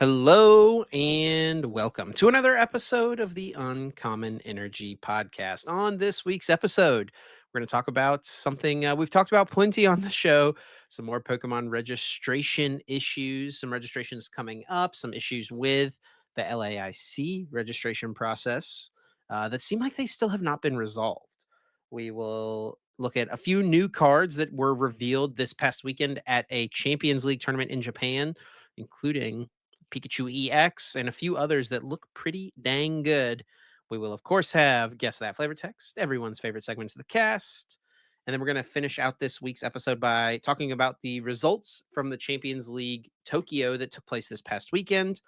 Hello and welcome to another episode of the Uncommon Energy Podcast. On this week's episode, we're going to talk about something we've talked about plenty on the show, some more Pokemon registration issues, some registrations coming up, some issues with the LAIC registration process that seem like they still have not been resolved. We will look at a few new cards that were revealed this past weekend at a Champions League tournament in Japan, including Pikachu EX, and a few others that look pretty dang good. We will, of course, have Guess That Flavor Text, everyone's favorite segments of the cast. And then we're going to finish out this week's episode by talking about the results from the Champions League Tokyo that took place this past weekend,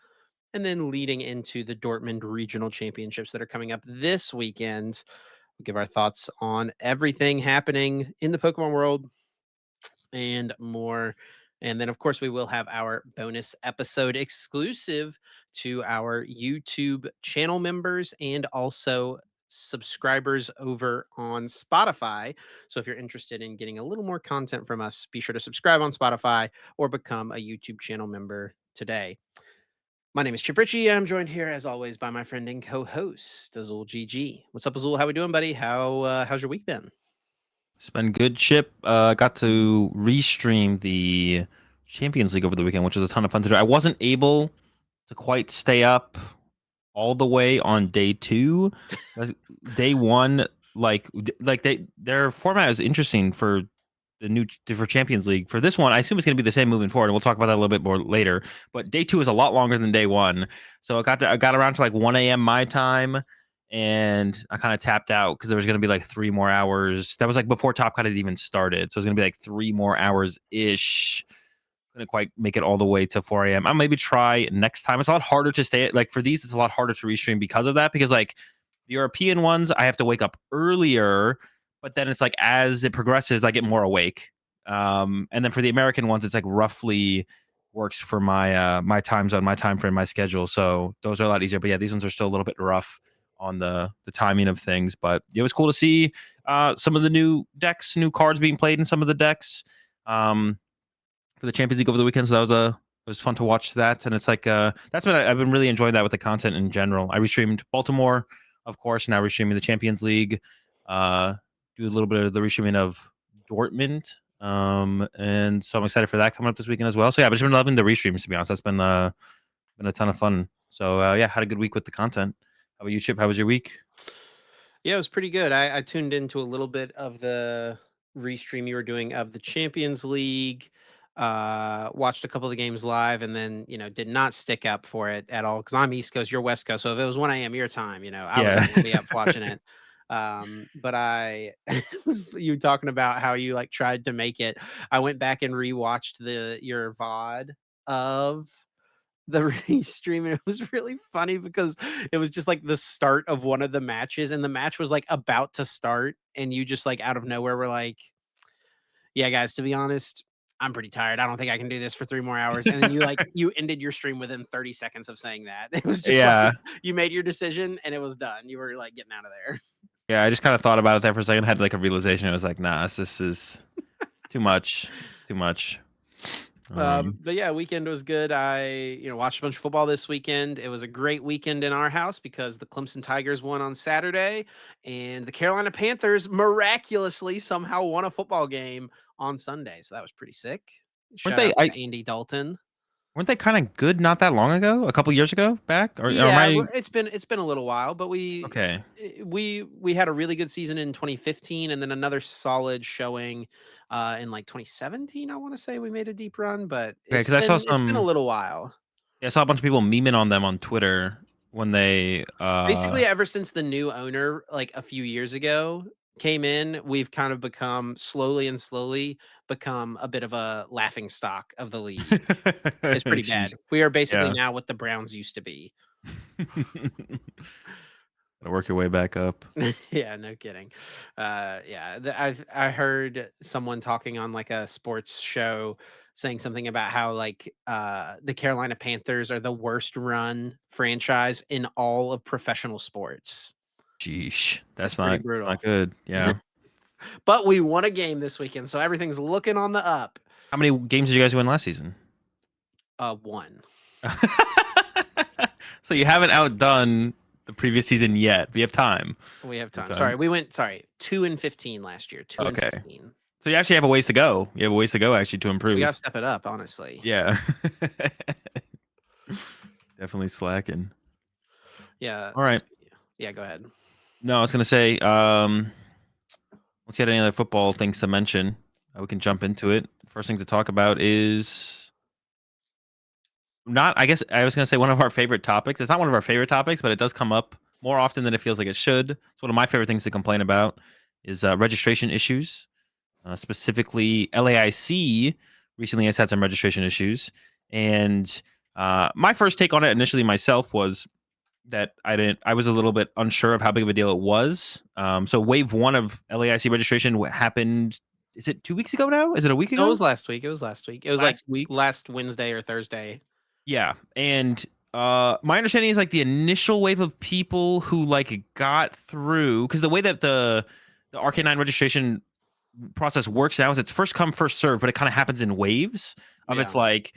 and then leading into the Dortmund Regional Championships that are coming up this weekend. We'll give our thoughts on everything happening in the Pokemon world and more. And then, of course, we will have our bonus episode exclusive to our YouTube channel members and also subscribers over on Spotify. So if you're interested in getting a little more content from us, be sure to subscribe on Spotify or become a YouTube channel member today. My name is Chip Ritchie. I'm joined here, as always, by my friend and co-host, Azul GG. What's up, Azul? How we doing, buddy? How's your week been? It's been good, Chip. Got to restream the Champions League over the weekend, which was a ton of fun to do. I wasn't able to quite stay up all the way on day two. Day one, their format is interesting for for Champions League. For this one, I assume it's going to be the same moving forward, and we'll talk about that a little bit more later. But day two is a lot longer than day one, so I got around to like 1 a.m. my time, and I kind of tapped out because there was going to be like 3 more hours. That was like before Top Cut had even started, so it was going to be like 3 more hours ish. Couldn't quite make it all the way to 4 a.m. I'll maybe try next time. It's a lot harder to stay like for these. It's a lot harder to restream because of that. Because like the European ones, I have to wake up earlier, but then it's like as it progresses, I get more awake. And then for the American ones, it's like roughly works for my time zone, my time frame, my schedule. So those are a lot easier. But yeah, these ones are still a little bit rough on the timing of things. But it was cool to see some of the new decks, new cards being played in some of the decks. For the Champions League over the weekend. So it was fun to watch that. And it's like I've been really enjoying that with the content in general. I restreamed Baltimore, of course, now restreaming the Champions League. Do a little bit of the restreaming of Dortmund. And so I'm excited for that coming up this weekend as well. So yeah, I've just been loving the restreams, to be honest. That's been a ton of fun. So yeah, had a good week with the content. How about you, Chip? How was your week? Yeah, it was pretty good. I tuned into a little bit of the restream you were doing of the Champions League, watched a couple of the games live, and then, did not stick up for it at all because I'm East Coast, you're West Coast. So if it was 1 a.m. your time, I was Yeah. not going to be up watching it. But you talking about how you like tried to make it. I went back and rewatched your VOD of the restream, and it was really funny because it was just like the start of one of the matches, and the match was like about to start, and you just like out of nowhere were like, yeah guys, to be honest, I'm pretty tired, I don't think I can do this for 3 more hours. And then you ended your stream within 30 seconds of saying that. It was just like Yeah. you made your decision and it was done, you were like getting out of there. Yeah. I just kind of thought about it there for a second, had like a realization. I was like, nah, this is too much. It's too much. But yeah, weekend was good. I, watched a bunch of football this weekend. It was a great weekend in our house because the Clemson Tigers won on Saturday, and the Carolina Panthers miraculously somehow won a football game on Sunday. So that was pretty sick. Weren't Shout they? out to Andy Dalton. Weren't they kind of good not that long ago? A couple years ago, back, or am Yeah, I it's been a little while, but okay? we had a really good season in 2015, and then another solid showing in like 2017. I want to say we made a deep run, but Okay, it's because I saw been it's been a some. little while. Yeah, I saw a bunch of people memeing on them on Twitter when they. Basically, ever since the new owner, like a few years ago, came in, we've kind of become slowly become a bit of a laughing stock of the league. It's pretty Sheesh. bad. We are basically Yeah. now what the Browns used to be. Gotta work your way back up. Yeah, no kidding. Yeah, I heard someone talking on like a sports show saying something about how like the Carolina Panthers are the worst run franchise in all of professional sports. Sheesh, It's that's pretty it's not brutal. good. Yeah. But we won a game this weekend, so everything's looking on the up. How many games did you guys win last season? One. So you haven't outdone the previous season yet. We have time. We have We have time. time. Sorry, we went 2-15 last year. Two and Okay. fifteen. So you actually have a ways to go. You have a ways to go actually to We gotta improve. step it up, honestly. Yeah. Definitely slacking. Yeah. All right. Yeah, go ahead. No, I was gonna say, let's get any other football things to mention. We can jump into it. First thing to talk about is not. I guess I was gonna say one of our favorite topics. It's not one of our favorite topics, but it does come up more often than it feels like it should. It's one of my favorite things to complain about is registration issues. Specifically, LAIC recently has had some registration issues, and my first take on it initially myself was that I was a little bit unsure of how big of a deal it was. So wave one of LAIC registration happened. Is it 2 weeks ago now? Is it a week No, it ago? was last week. It was last week. It was like Last week. last Wednesday or Thursday. Yeah, and my understanding is like the initial wave of people who like got through because the way that the RK9 registration process works now is it's first come first serve, but it kind of happens in waves. Of Yeah. it's like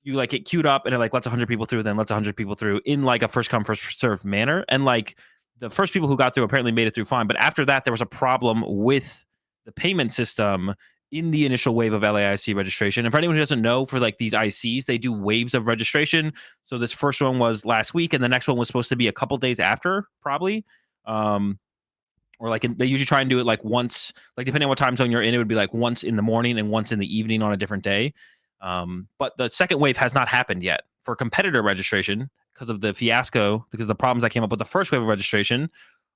you like get queued up and it like lets 100 people through, then lets 100 people through in like a first come first serve manner. And like the first people who got through apparently made it through fine, but after that there was a problem with the payment system in the initial wave of LAIC registration. And for anyone who doesn't know, for like these ICs, they do waves of registration. So this first one was last week, and the next one was supposed to be a couple days after, probably. Um, or like they usually try and do it like once, like depending on what time zone you're in, it would be like once in the morning and once in the evening on a different day. But the second wave has not happened yet for competitor registration because of the fiasco, because of the problems that came up with the first wave of registration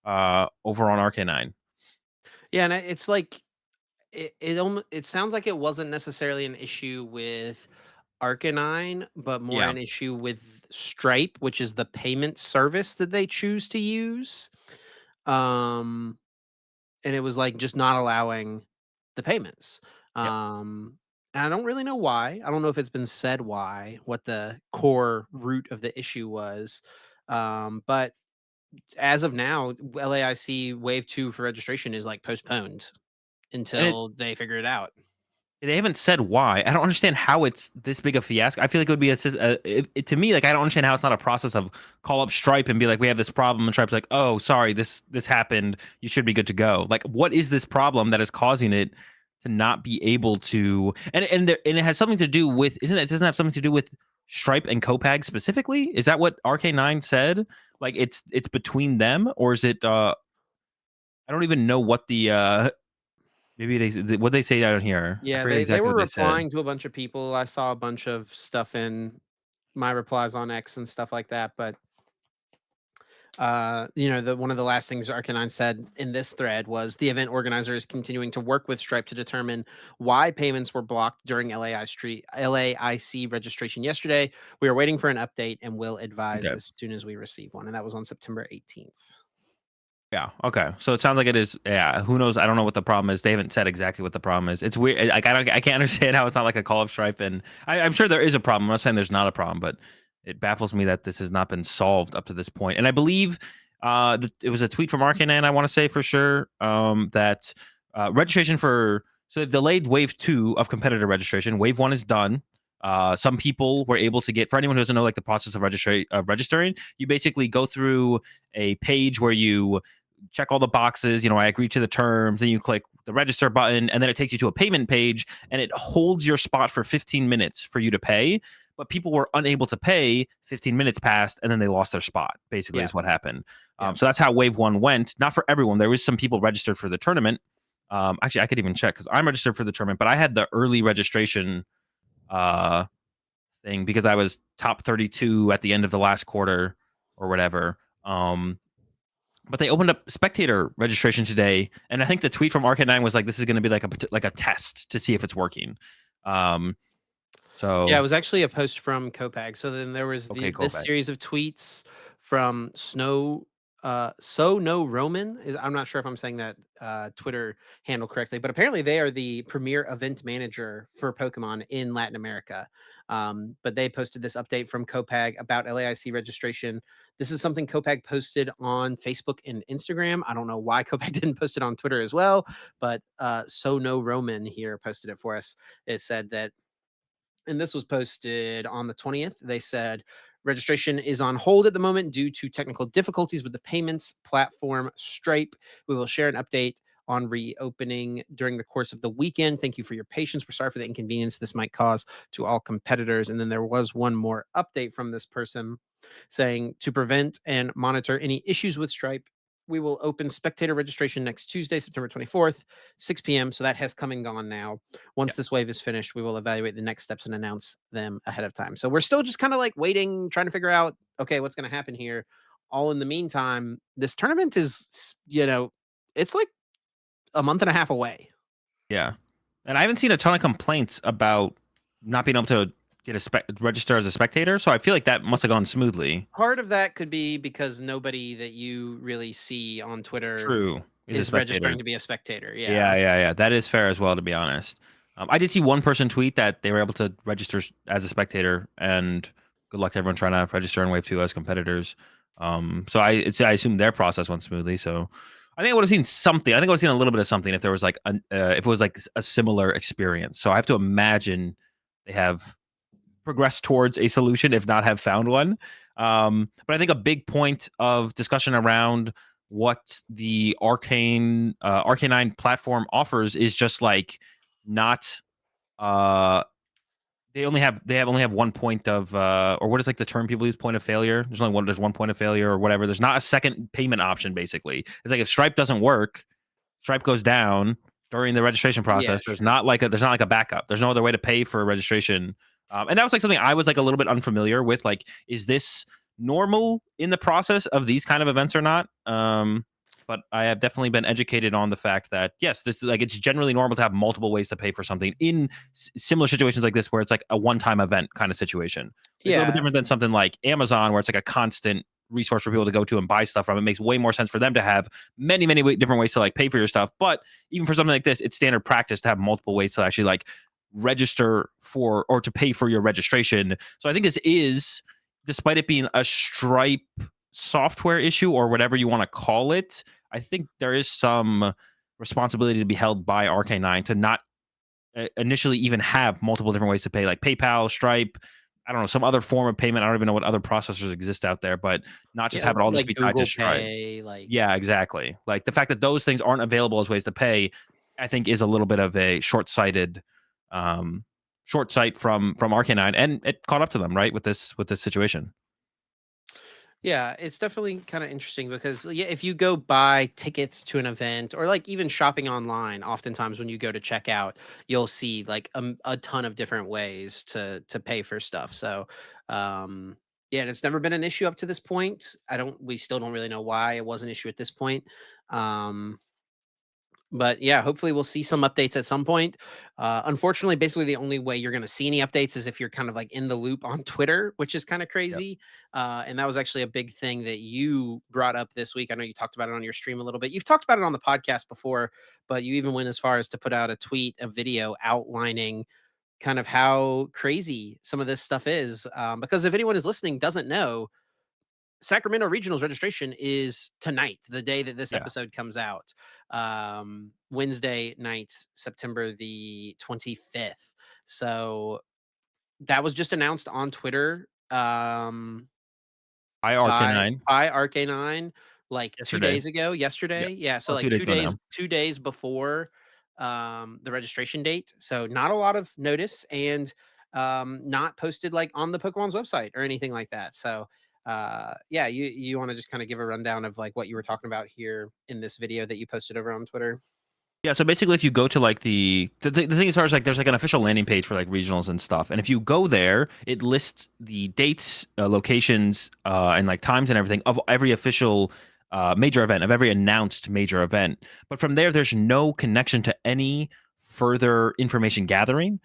over on RK9. Yeah, and it's like it sounds like it wasn't necessarily an issue with Arcanine, but more Yeah. an issue with Stripe, which is the payment service that they choose to use. Um, and it was like just not allowing the payments. Yep. And I don't really know why. I don't know if it's been said why, what the core root of the issue was. But as of now, LAIC Wave 2 for registration is like postponed And until they figure it out. they haven't said why. I don't understand how it's this big a fiasco. I feel like it would be to me, like I don't understand how it's not a process of call up Stripe and be like, we have this problem, and Stripe's like, oh, sorry, this happened. You should be good to go. Like, what is this problem that is causing it to not be able to? And it has something to do with, isn't it? Doesn't have something to do with Stripe and Copag specifically? Is that what RK9 said? Like, it's between them, or is it? I don't even know what the maybe what they say down here. I Yeah, forget they exactly were what they said. replying to a bunch of people. I saw a bunch of stuff in my replies on X and stuff like that, but the one of the last things Arcanine said in this thread was the event organizer is continuing to work with Stripe to determine why payments were blocked during LAIC registration yesterday. We are waiting for an update and will advise Okay. as soon as we receive one. And that was on September 18th. Yeah. Okay. So it sounds like it is. Yeah. Who knows? I don't know what the problem is. They haven't said exactly what the problem is. It's weird. Like I can't understand how it's not like a call up Stripe. And I'm sure there is a problem. I'm not saying there's not a problem, but it baffles me that this has not been solved up to this point. And I believe it was a tweet from Arcanan. I want to say for sure that registration for so they've delayed wave 2 of competitor registration. Wave 1 is done. Some people were able to get, for anyone who doesn't know, like the process of registering, you basically go through a page where you check all the boxes. I agree to the terms. Then you click the register button, and then it takes you to a payment page, and it holds your spot for 15 minutes for you to pay. But people were unable to pay. 15 minutes passed, and then they lost their spot. Basically, Yeah. is what happened. Yeah. So that's how Wave 1 went. Not for everyone. There was some people registered for the tournament. Actually, I could even check because I'm registered for the tournament, but I had the early registration uh, thing because I was top 32 at the end of the last quarter or whatever. But they opened up spectator registration today, and I think the tweet from Arcade9 was like, "This is going to be like a test to see if it's working." Um, Yeah, it so was actually a post from Copag. So then there was okay, cool. this Back. series of tweets from So No Roman. I'm not sure if I'm saying that Twitter handle correctly, but apparently they are the premier event manager for Pokemon in Latin America. But they posted this update from Copag about LAIC registration. This is something Copag posted on Facebook and Instagram. I don't know why Copag didn't post it on Twitter as well, but So No Roman here posted it for us. It said that, and this was posted on the 20th. They said Registration is on hold at the moment due to technical difficulties with the payments platform Stripe. We will share an update on reopening during the course of the weekend. Thank you for your patience. We're sorry for the inconvenience this might cause to all competitors. And then there was one more update from this person saying to prevent and monitor any issues with Stripe, we will open spectator registration next Tuesday, September 24th, 6 p.m. So that has come and gone now. Once this wave is finished, we will evaluate the next steps and announce them ahead of time. So we're still just kind of like waiting, trying to figure out, okay, what's going to happen here. All in the meantime, this tournament is, it's like a month and a half away. Yeah. And I haven't seen a ton of complaints about not being able to register as a spectator. So I feel like that must have gone smoothly. Part of that could be because nobody that you really see on Twitter True. is registering to be a spectator. Yeah. That is fair as well, to be honest. I did see one person tweet that they were able to register as a spectator, and good luck to everyone trying to register in Wave 2 as competitors. So I assume their process went smoothly. So I think I would have seen something. I think I would have seen a little bit of something if there was like if it was like a similar experience. So I have to imagine they have progressed towards a solution, if not have found one. But I think a big point of discussion around what the Arcanine platform offers is just like not they only have one point of or what is like the term people use, point of failure. There's one point of failure or whatever. There's not a second payment option. Basically, it's like if Stripe doesn't work, Stripe goes down during the registration process. There's not like a backup. There's no other way to pay for a registration. And that was like something I was like a little bit unfamiliar with. Like, is this normal in the process of these kind of events or not? But I have definitely been educated on the fact that yes, this like it's generally normal to have multiple ways to pay for something in similar situations like this, where it's like a one-time event kind of situation. It's a little bit different than something like Amazon, where it's like a constant resource for people to go to and buy stuff from. It makes way more sense for them to have many different ways to like pay for your stuff. But even for something like this, it's standard practice to have multiple ways to actually like register for or to pay for your registration. So I think this is, despite it being a Stripe software issue or whatever you want to call it, I think there is some responsibility to be held by Arcanine to not initially even have multiple different ways to pay, like PayPal, Stripe, I don't know, some other form of payment. I don't even know what other processors exist out there, but not just have it all just be tied to Stripe. Yeah, exactly. Like the fact that those things aren't available as ways to pay, I think is a little bit of a short-sight from Arcanine, and it caught up to them, right, with this situation. Yeah, it's definitely kind of interesting because if you go buy tickets to an event or like even shopping online, oftentimes when you go to check out, you'll see like a ton of different ways to pay for stuff. So, yeah, and it's never been an issue up to this point. We still don't really know why it was an issue at this point. But yeah, hopefully we'll see some updates at some point. Unfortunately, basically the only way you're going to see any updates is if you're kind of like in the loop on Twitter, which is kind of crazy. And that was actually a big thing that you brought up this week. I know you talked about it on your stream a little bit. You've talked about it on the podcast before, but you even went as far as to put out a video outlining kind of how crazy some of this stuff is. Because if anyone is listening doesn't know, Sacramento Regionals registration is tonight, the day that this episode comes out. Wednesday night, September the 25th. So that was just announced on Twitter. By Arcanine, like yesterday. 2 days ago, yesterday. Yeah. So like 2 days before the registration date. So not a lot of notice, and not posted like on the Pokemon's website or anything like that. So yeah, you want to just kind of give a rundown of like what you were talking about here in this video that you posted over on Twitter? Yeah, so basically, if you go to like the thing as far as like there's like an official landing page for like regionals and stuff, and if you go there, it lists the dates, locations, and like times and everything of every official major event, of every announced major event. But from there's no connection to any further information gathering.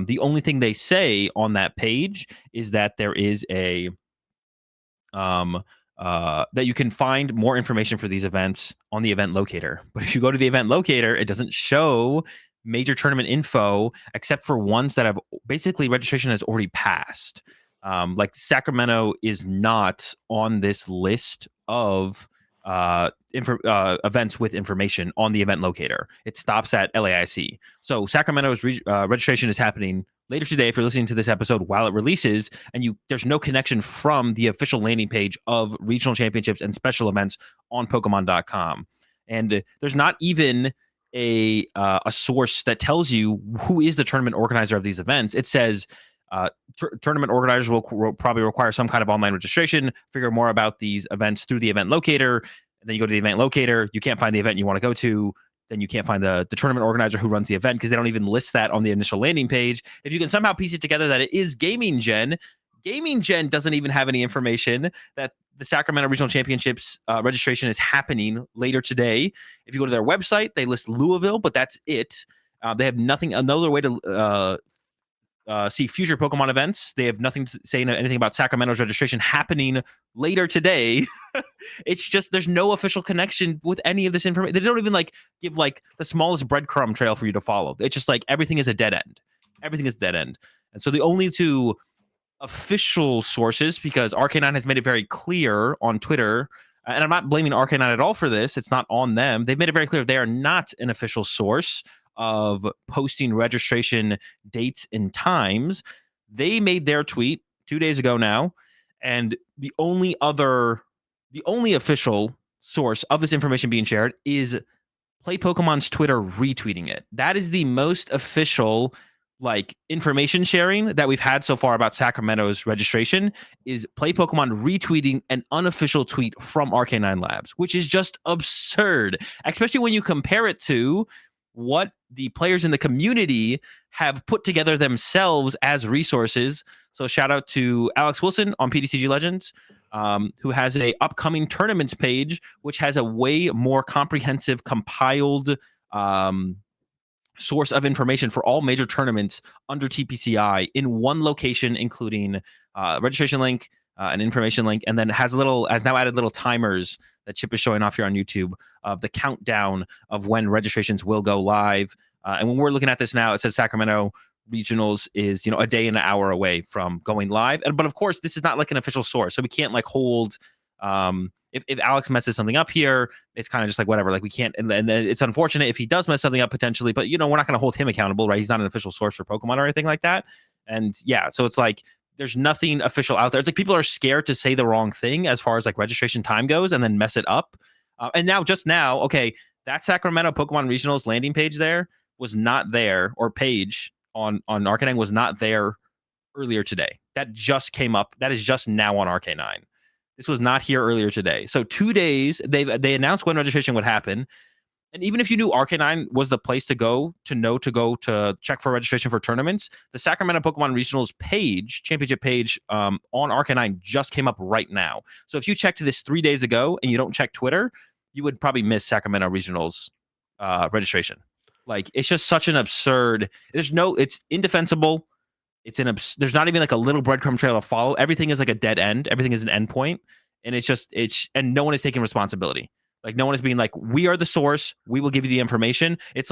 The only thing they say on that page is that there is a that you can find more information for these events on the event locator. But if you go to the event locator, it doesn't show major tournament info except for ones that have basically registration has already passed. Like Sacramento is not on this list of events with information on the event locator. It stops at LAIC. So Sacramento's registration is happening later today, if you're listening to this episode while it releases, and there's no connection from the official landing page of regional championships and special events on Pokemon.com. And there's not even a source that tells you who is the tournament organizer of these events. It says tournament organizers will probably require some kind of online registration. Figure more about these events through the event locator. And then you go to the event locator. You can't find the event you want to go to. Then you can't find the tournament organizer who runs the event because they don't even list that on the initial landing page. If you can somehow piece it together that it is Gaming Gen doesn't even have any information that the Sacramento Regional Championships registration is happening later today. If you go to their website, they list Louisville, but that's it. They have nothing, another way to see future Pokemon events. They have nothing to say anything about Sacramento's registration happening later today. It's just there's no official connection with any of this information. They don't even give the smallest breadcrumb trail for you to follow. It's just everything is a dead end. Everything is dead end. And so the only two official sources, because Arcanine has made it very clear on Twitter, and I'm not blaming Arcanine at all for this. It's not on them. They've made it very clear they are not an official source of posting registration dates and times. They made their tweet 2 days ago now, and the only official source of this information being shared is Play Pokemon's Twitter retweeting it. That is the most official information sharing that we've had so far about Sacramento's registration, is Play Pokemon retweeting an unofficial tweet from Arcanine Labs, which is just absurd, especially when you compare it to what the players in the community have put together themselves as resources. So shout out to Alex Wilson on PTCG Legends, who has a upcoming tournaments page, which has a way more comprehensive compiled source of information for all major tournaments under TPCI in one location, including registration link, an information link, and then has now added little timers that Chip is showing off here on YouTube of the countdown of when registrations will go live. And when we're looking at this now, it says Sacramento Regionals is a day and an hour away from going live. But of course, this is not an official source, so we can't hold. If Alex messes something up here, it's kind of just whatever. We can't, and it's unfortunate if he does mess something up potentially, but we're not going to hold him accountable, right? He's not an official source for Pokemon or anything like that. And yeah, so it's there's nothing official out there. It's people are scared to say the wrong thing as far as registration time goes and then mess it up. And now, okay, that Sacramento Pokemon Regionals landing page there was not there, or page on Arcanine was not there earlier today. That just came up. That is just now on Arcanine. This was not here earlier today. So 2 days, they announced when registration would happen. And even if you knew Arcanine was the place to go to check for registration for tournaments, the Sacramento Pokemon Regionals page, championship page on Arcanine just came up right now. So if you checked this 3 days ago and you don't check Twitter, you would probably miss Sacramento Regionals registration. It's just such an absurd. It's indefensible. There's not even a little breadcrumb trail to follow. Everything is a dead end. Everything is an endpoint, and and no one is taking responsibility. No one is being we are the source. We will give you the information. It's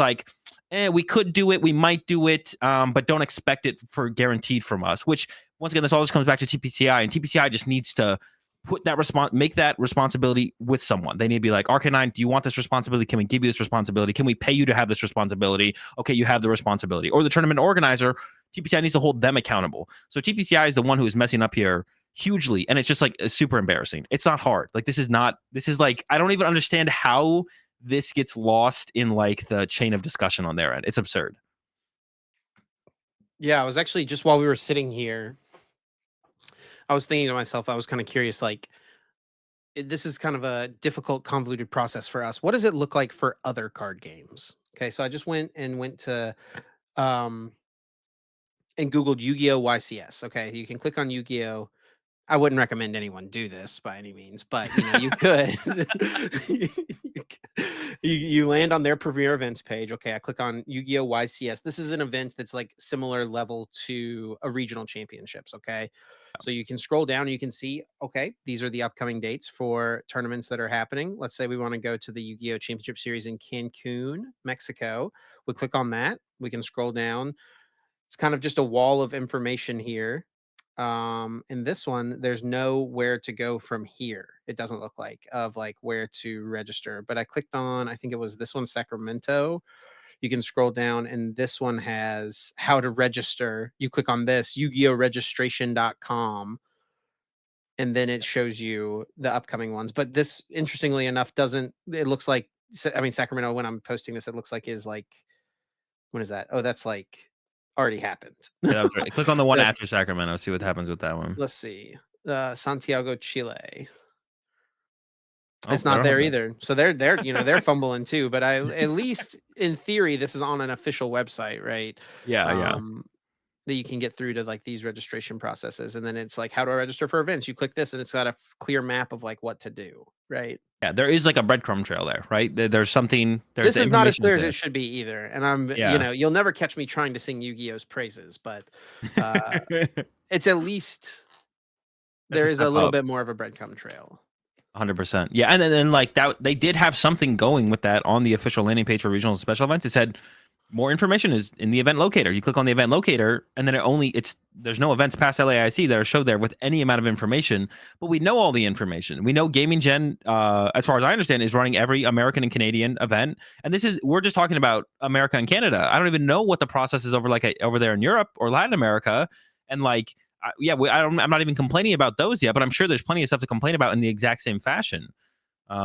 we could do it. We might do it, but don't expect it for guaranteed from us. Which once again, this all just comes back to TPCI, and TPCI just needs to make that responsibility with someone. They need to be Arcanine, do you want this responsibility? Can we give you this responsibility? Can we pay you to have this responsibility? Okay, you have the responsibility. Or the tournament organizer, TPCI needs to hold them accountable. So TPCI is the one who is messing up here hugely, and it's just super embarrassing. It's not hard. This is I don't even understand how this gets lost in the chain of discussion on their end. It's absurd. Yeah, I was actually, just while we were sitting here, I was thinking to myself, I was kind of curious, this is kind of a difficult, convoluted process for us. What does it look like for other card games? Okay, so I just went to and Googled Yu-Gi-Oh! YCS. Okay, you can click on Yu-Gi-Oh! I wouldn't recommend anyone do this by any means, but you could. you land on their premier events page. Okay, I click on Yu-Gi-Oh! YCS. This is an event that's similar level to a regional championships. Okay, so you can scroll down. You can see, okay, these are the upcoming dates for tournaments that are happening. Let's say we want to go to the Yu-Gi-Oh! Championship Series in Cancun, Mexico. We click on that. We can scroll down. It's kind of just a wall of information here. In this one, there's nowhere to go from here. It doesn't look of where to register, but I clicked on, I think it was this one, Sacramento. you can scroll down, and this one has how to register. You click on this, Yu-Gi-Oh! Registration.com, and then it shows you the upcoming ones. But this, interestingly enough, doesn't. It looks like, I mean, Sacramento. When I'm posting this, it looks like is like, when is that? Oh, that's like already happened. Yeah, that was right. Click on the one That, after Sacramento. See what happens with that one. let's see, Santiago, Chile. Oh, It's I not don't have there that. either. So they're they're fumbling too. But at least in theory, this is on an official website, right? Yeah, yeah. That you can get through to like these registration processes, and then it's like, how do I register for events? You click this, and it's got a clear map of like what to do, right? Yeah, there is like a breadcrumb trail there, right? There's something. There's This the is not as information is clear as there. it should be either. And I'm, Yeah. you'll never catch me trying to sing Yu-Gi-Oh's praises, but uh, it's at least That's there a is a step little up. bit more of a breadcrumb trail. 100%. Yeah, and then like that, they did have something going with that on the official landing page for regional and special events. It said more information is in the event locator. You click on the event locator, and then there's no events past LAIC that are showed there with any amount of information. But we know all the information. We know Gaming Gen, as far as I understand, is running every American and Canadian event. And we're just talking about America and Canada. I don't even know what the process is over there in Europe or Latin America. And like, I'm not even complaining about those yet, but I'm sure there's plenty of stuff to complain about in the exact same fashion. What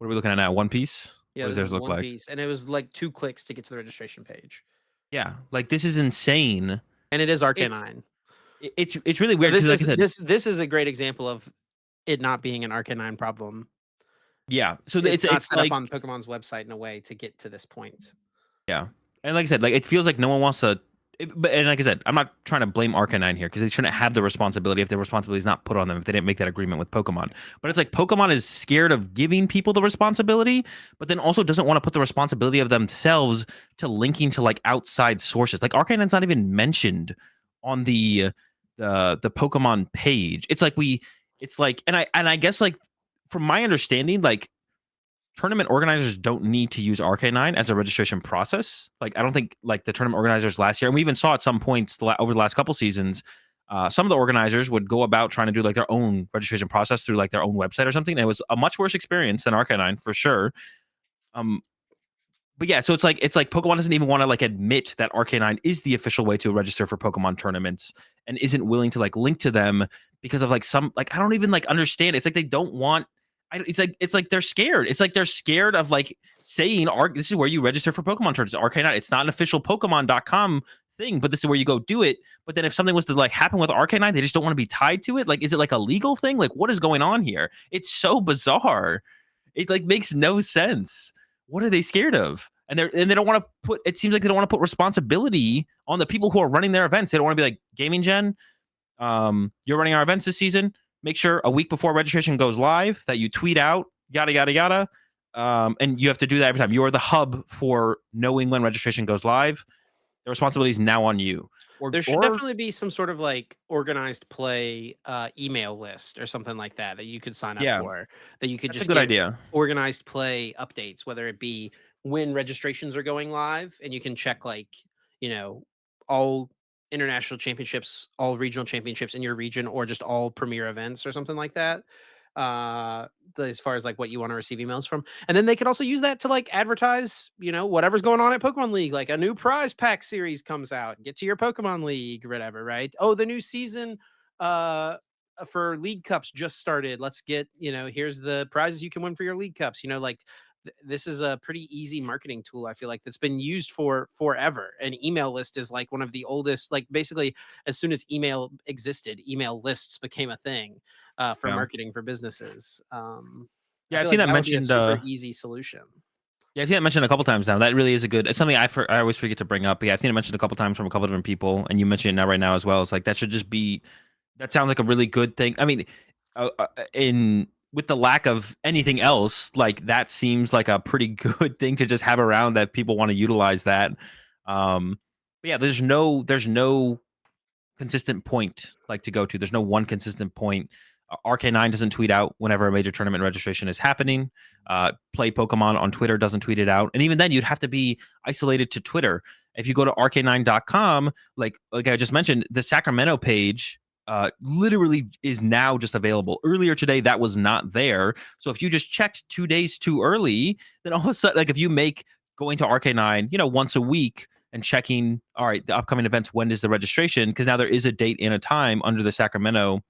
are we looking at now? One Piece. Yeah, What does this theirs is look One like? Piece, and it was like 2 clicks to get to the registration page, Yeah, like this is insane. and it is It's Arcanine. it's really So weird because, like I said, this is a great example of it not being an Arcanine problem. yeah. So It's not it's set up like, on Pokemon's website in a way to get to this point. yeah, and like I said, like it feels like no one wants to. And like I said, I'm not trying to blame Arcanine here because they shouldn't have the responsibility if their responsibility is not put on them if they didn't make that agreement with Pokemon. But it's like Pokemon is scared of giving people the responsibility, but then also doesn't want to put the responsibility of themselves to linking to like outside sources. Like Arcanine's not even mentioned on the Pokemon page. It's like, and I guess like from my understanding, like tournament organizers don't need to use Arcanine as a registration process. Like, I don't think like the tournament organizers last year, and we even saw at some points over the last couple seasons, some of the organizers would go about trying to do like their own registration process through like their own website or something. And it was a much worse experience than Arcanine for sure. Um, but yeah, so it's like Pokemon doesn't even want to like admit that Arcanine is the official way to register for Pokemon tournaments and isn't willing to like link to them because of like some like I don't even like understand. It's like they don't want. It's like they're scared. It's like they're scared of like saying this is where you register for Pokemon tournaments. Arcanine. It's not an official Pokemon.com thing, but this is where you go do it. But then if something was to like happen with Arcanine, they just don't want to be tied to it. Like, is it like a legal thing? Like, what is going on here? It's so bizarre. It like makes no sense. What are they scared of? And they don't want to put. It seems like they don't want to put responsibility on the people who are running their events. They don't want to be like Gaming Gen. You're running our events this season. Make sure a week before registration goes live that you tweet out yada yada yada. And you have to do that every time. You are the hub for knowing when registration goes live. The responsibility is now on you. There should definitely be some sort of like organized play email list or something like that you could sign up yeah, for, that you could that's a just good get idea. organized play updates, whether it be when registrations are going live, and you can check like, all international championships, all regional championships in your region, or just all premier events or something like that. As far as like what you want to receive emails from. And then they could also use that to like advertise, whatever's going on at Pokemon League, like a new prize pack series comes out, get to your Pokemon League, or whatever, right? Oh, the new season for League Cups just started. Let's get, here's the prizes you can win for your League Cups. Like this is a pretty easy marketing tool, I feel like, that's been used for forever. An email list is like one of the oldest, like basically as soon as email existed, email lists became a thing for Yeah, marketing for businesses. I yeah. I've feel seen like that that would be a mentioned. super easy solution. Yeah, I've seen it mentioned a couple times now. That really is a good. It's something I always forget to bring up. But yeah, I've seen it mentioned a couple times from a couple different people, and you mentioned it now right now as well. It's like that should just be. That sounds like a really good thing. I mean, in with the lack of anything else, like that seems like a pretty good thing to just have around that people want to utilize that. But yeah, there's no consistent point like to go to. There's no one consistent point. RK9 doesn't tweet out whenever a major tournament registration is happening. Play Pokemon on Twitter doesn't tweet it out. And even then, you'd have to be isolated to Twitter. If you go to rk9.com, like I just mentioned, the Sacramento page literally is now just available. Earlier today, that was not there. So if you just checked 2 days too early, then all of a sudden, like if you make going to Arcanine, once a week and checking, all right, the upcoming events, when is the registration? Because now there is a date and a time under the Sacramento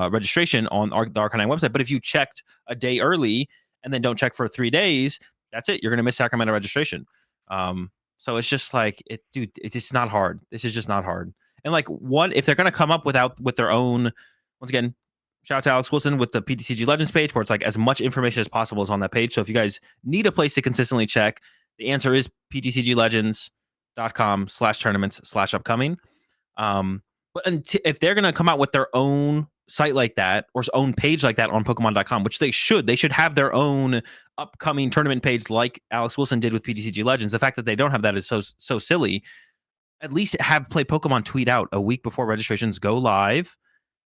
registration on the Arcanine website. But if you checked a day early and then don't check for 3 days, that's it. You're going to miss Sacramento registration. So it's just like, dude, it's just not hard. This is just not hard. And like, if they're going to come up with their own, once again, shout out to Alex Wilson with the PTCG Legends page, where it's like as much information as possible is on that page. So if you guys need a place to consistently check, the answer is ptcglegends.com/tournaments/upcoming. But if they're going to come out with their own site like that or own page like that on Pokemon.com, which they should have their own upcoming tournament page like Alex Wilson did with PTCG Legends. The fact that they don't have that is so silly. At least have Play Pokemon tweet out a week before registrations go live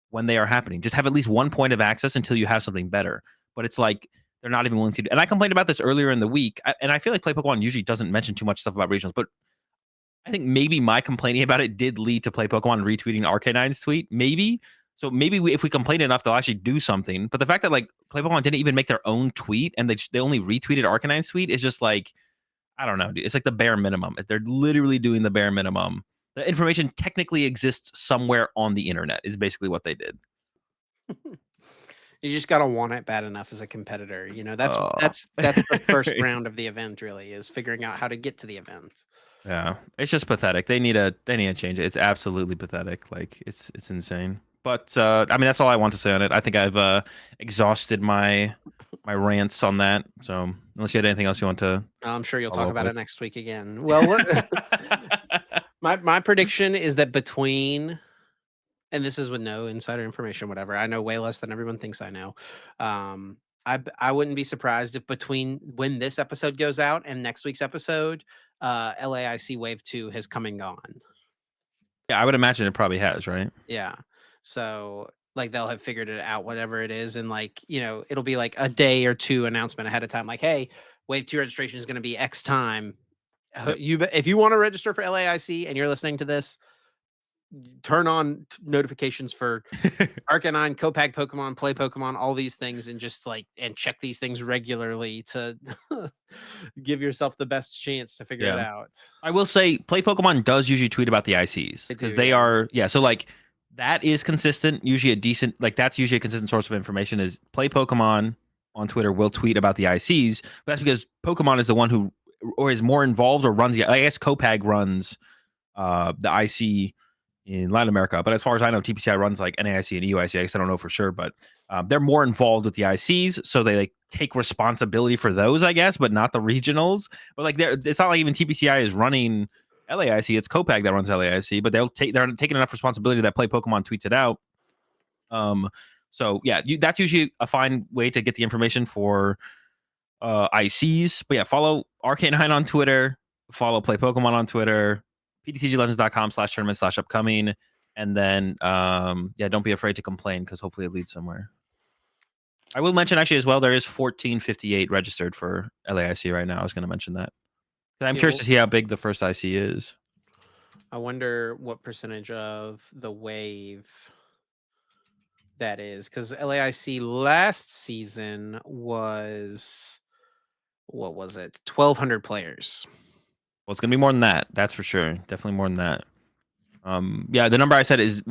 when they are happening. Just have at least one point of access until you have something better. But it's like they're not even willing to do. And I complained about this earlier in the week, and I feel like Play Pokemon usually doesn't mention too much stuff about regionals, but I think maybe my complaining about it did lead to Play Pokemon retweeting Arcanine's tweet. Maybe. So maybe if we complain enough, they'll actually do something. But the fact that like Play Pokemon didn't even make their own tweet and they only retweeted Arcanine's tweet is just like, I don't know. Dude. It's like the bare minimum. They're literally doing the bare minimum. The information technically exists somewhere on the internet is basically what they did. You just gotta want it bad enough as a competitor. That's Oh. that's the first round of the event. Really, is figuring out how to get to the event. Yeah, it's just pathetic. They need to change it. It's absolutely pathetic. Like it's insane. But I mean, that's all I want to say on it. I think I've exhausted my rants on that. So unless you had anything else you want to, I'm sure you'll follow talk up about it with. next week again. Well, my prediction is that between, and this is with no insider information, whatever. I know way less than everyone thinks I know. I wouldn't be surprised if between when this episode goes out and next week's episode, LAIC Wave 2 has come and gone. Yeah, I would imagine it probably has, right? Yeah. So like they'll have figured it out, whatever it is, and like, it'll be like a day or two announcement ahead of time, like, hey, Wave 2 registration is going to be X time. Yep. If you want to register for LAIC and you're listening to this, turn on notifications for Arcanine, Copag Pokemon, Play Pokemon, all these things, and just and check these things regularly to give yourself the best chance to figure it Yeah. out. I will say, Play Pokemon does usually tweet about the ICs They because do, they yeah. are, yeah. So like that is consistent. Usually a decent, like that's usually a consistent source of information. Is Play Pokemon on Twitter will tweet about the ICs, but that's because Pokemon is the one who or is more involved or runs the. I guess Copag runs the IC in Latin America, but as far as I know, TPCI runs like NAIC and EUIC. I guess I don't know for sure, but they're more involved with the ICs, so they like take responsibility for those, I guess, but not the regionals. But like, it's not like even TPCI is running LAIC; it's Copag that runs LAIC. But they're taking enough responsibility that Play Pokemon tweets it out. So yeah, that's usually a fine way to get the information for ICs. But yeah, follow Arcanine on Twitter, follow Play Pokemon on Twitter, ptcglegends.com/tournament/upcoming. And then yeah, don't be afraid to complain because hopefully it leads somewhere. I will mention actually as well, there is 1458 registered for LAIC right now. I was going to mention that. I'm curious to see how big the first IC is. I wonder what percentage of the wave that is, because LAIC last season was, what was it, 1,200 players. Well, it's going to be more than that. That's for sure. Definitely more than that. Yeah, the number I said is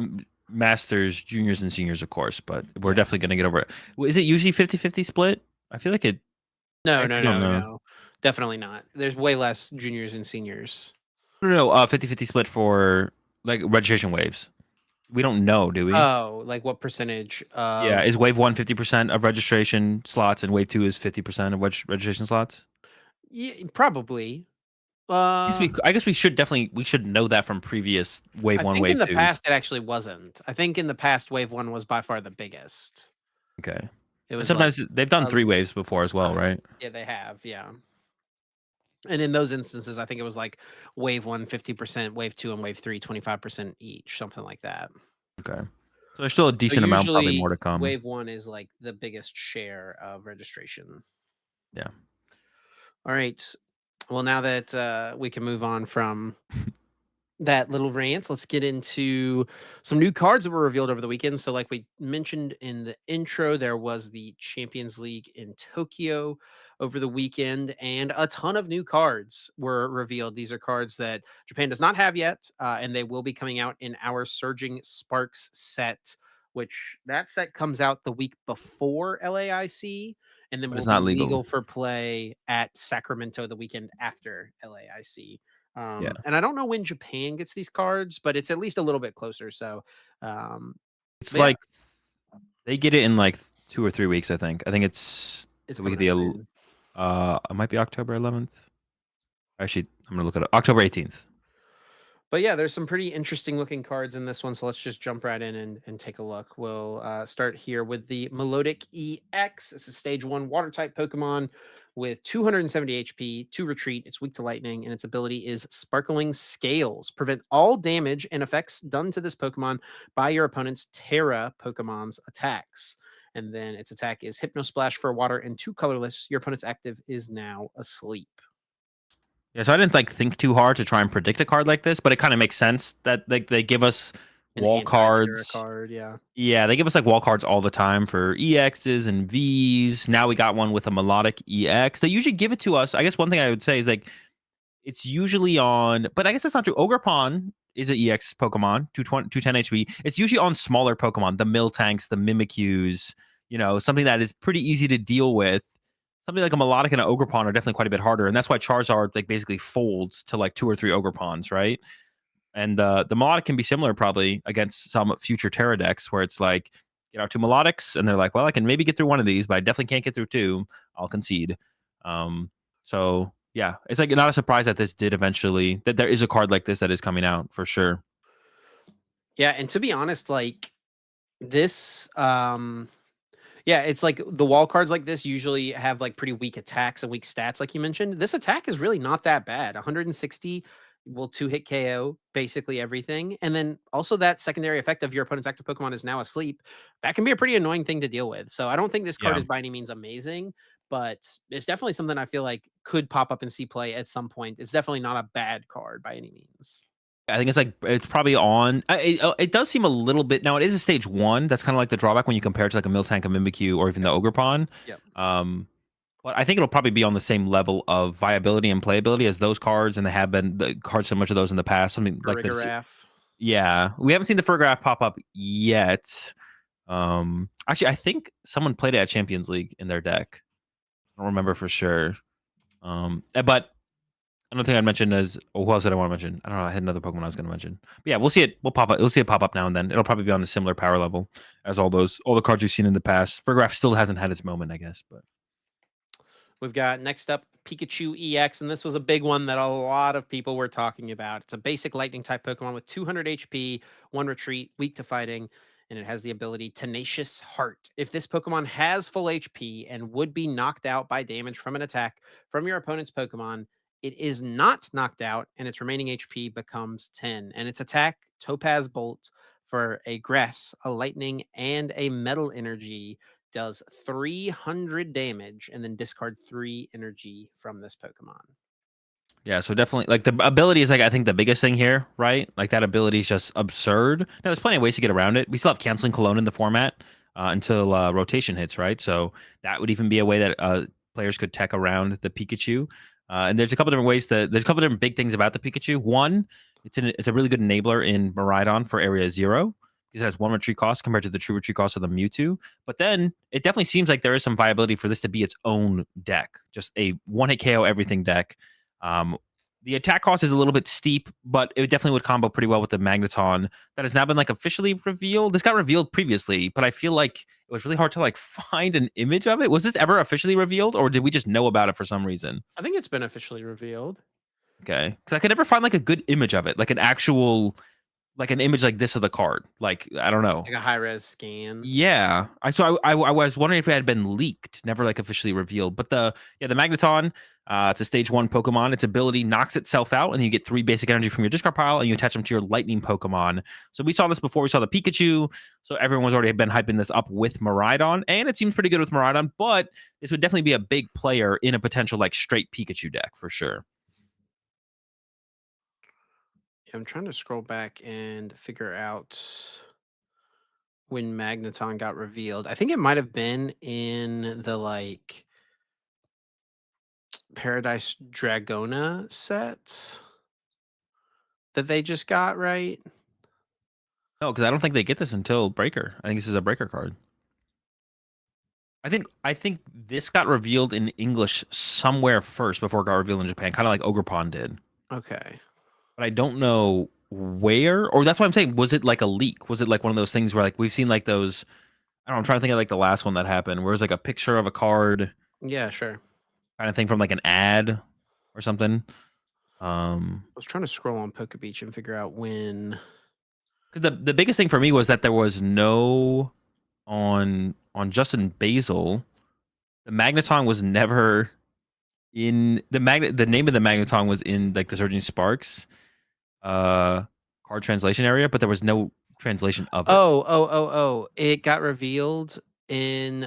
masters, juniors, and seniors, of course, but we're definitely going to get over it. Is it usually 50-50 split? I feel like it. No. Definitely not. There's way less juniors and seniors. No, 50-50 split for like registration waves. We don't know, do we? Oh, like what percentage Yeah, of... is wave 1 50% of registration slots and wave 2 is 50% of registration slots? Yeah, probably. I guess we should know that from previous wave I 1, think in wave the 2s. past it actually wasn't. I think in the past Wave 1 was by far the biggest. Okay. It And was like, sometimes they've done 3 waves before as well, right? yeah, they have, yeah. And in those instances, I think it was like Wave 1 50%, Wave 2 and Wave 3 25% each, something like that. Okay. So there's still a So decent amount, probably more to usually come. Wave 1 is like the biggest share of registration. Yeah. All right. Well, now that we can move on from that little rant, let's get into some new cards that were revealed over the weekend. So, like we mentioned in the intro, there was the Champions League in Tokyo over the weekend, and a ton of new cards were revealed. These are cards that Japan does not have yet, and they will be coming out in our Surging Sparks set, which that set comes out the week before LAIC, and then But will it's be not legal. legal for play at Sacramento the weekend after LAIC. Yeah. And I don't know when Japan gets these cards, but it's at least a little bit closer. So, um, It's but yeah, like they get it in like 2 or 3 weeks, I think. I think it's it's the week of coming the up soon. it might be October 11th. Actually, I'm gonna look it up. October 18th. But yeah, there's some pretty interesting looking cards in this one. So let's just jump right in and take a look. We'll start here with the Melodic EX. It's a stage 1 water type Pokemon with 270 HP, 2 retreat. It's weak to lightning, and its ability is Sparkling Scales. Prevent all damage and effects done to this Pokemon by your opponent's Terra Pokemon's attacks. And then its attack is Hypno Splash for water and 2 colorless. Your opponent's active is now asleep. Yeah, so I didn't like think too hard to try and predict a card like this, but it kind of makes sense that they give us An wall anti-Terra cards. card, yeah. Yeah, they give us like wall cards all the time for EXs and Vs. Now we got one with a melodic EX. They usually give it to us. I guess one thing I would say is like it's usually on, but I guess that's not true. Ogerpon is an EX Pokemon, 210 HP. It's usually on smaller Pokemon, the Miltanks, the Mimikyus, something that is pretty easy to deal with. Something like a Melodic and an Ogerpon are definitely quite a bit harder. And that's why Charizard like basically folds to like 2 or 3 Ogerpons, right? And the Melodic can be similar probably against some future Terra decks where it's like, get out 2 Melodics, and they're like, well, I can maybe get through one of these, but I definitely can't get through 2. I'll concede. So yeah, it's like not a surprise that this did eventually, that there is a card like this that is coming out for sure. Yeah, and to be honest, like this yeah, it's like the wall cards like this usually have like pretty weak attacks and weak stats like you mentioned. This attack is really not that bad. 160 will 2-hit KO basically everything. And then also that secondary effect of your opponent's active Pokemon is now asleep. That can be a pretty annoying thing to deal with. So I don't think this card Yeah. is by any means amazing, but it's definitely something I feel like could pop up and see play at some point. It's definitely not a bad card by any means. I think it's probably on. It does seem a little bit now. It is a stage 1. That's kind of like the drawback when you compare it to like a Miltank, a Mimikyu, or even the Ogerpon. Yep. Um, but I think it'll probably be on the same level of viability and playability as those cards, and they have been the cards similar to those in the past. Something like this. Rigorath. Yeah, we haven't seen the Furgraph pop up yet. Actually, I think someone played it at Champions League in their deck. I don't remember for sure. But another thing I'd mention is, who else did I want to mention? I don't know. I had another Pokemon I was going to mention. But yeah, we'll see it. We'll pop up. We'll see it pop up now and then. It'll probably be on a similar power level as all the cards we've seen in the past. Furgraph still hasn't had its moment, I guess. But We've got next up Pikachu EX, and this was a big one that a lot of people were talking about. It's a basic lightning type Pokemon with 200 HP, 1 retreat, weak to fighting, and it has the ability Tenacious Heart. If this Pokemon has full HP and would be knocked out by damage from an attack from your opponent's Pokemon, it is not knocked out, and its remaining HP becomes 10. And its attack, Topaz Bolt, for a grass, a lightning, and a metal energy does 300 damage and then discard 3 energy from this Pokemon. yeah, so definitely like the ability is like I think the biggest thing here, right? Like that ability is just absurd. Now there's plenty of ways to get around it. We still have canceling Cologne in the format until rotation hits, right? So that would even be a way that players could tech around the Pikachu. And there's a couple different ways there's a couple different big things about the Pikachu. One, it's a really good enabler in Miraidon for Area Zero because it has 1 retreat cost compared to the true retreat cost of the Mewtwo. But then it definitely seems like there is some viability for this to be its own deck, just a 1-hit KO everything deck. Um, the attack cost is a little bit steep, but it definitely would combo pretty well with the Magneton that has now been like officially revealed. This got revealed previously, but I feel like it was really hard to like find an image of it. Was this ever officially revealed, or did we just know about it for some reason? I think it's been officially revealed. Okay, because I could never find like a good image of it, like an actual, like an image like this of the card. Like I don't know. Like a high res scan. Yeah, I was wondering if it had been leaked, never like officially revealed. But the Magneton, it's a stage 1 Pokemon. Its ability knocks itself out, and you get 3 basic energy from your discard pile, and you attach them to your Lightning Pokemon. So we saw this before. We saw the Pikachu. So everyone was already been hyping this up with Miraidon, and it seems pretty good with Miraidon. But this would definitely be a big player in a potential like straight Pikachu deck for sure. I'm trying to scroll back and figure out when Magneton got revealed. I think it might have been in the like Paradise Dragona set that they just got, right? No, because I don't think they get this until Breaker. I think this is a Breaker card. I think this got revealed in English somewhere first before it got revealed in Japan, kind of like Ogerpon did. Okay. But I don't know where, or that's what I'm saying. Was it like a leak? Was it like one of those things where like we've seen like those? I don't know. I'm trying to think of like the last one that happened, where it was like a picture of a card Yeah, sure. kind of thing from like an ad or something. I was trying to scroll on PokeBeach and figure out when. Because the biggest thing for me was that there was no on Justin Basil. The Magneton was never in the magnet. The name of the Magneton was in like the Surging Sparks card translation area, but there was no translation of it. Oh. It got revealed in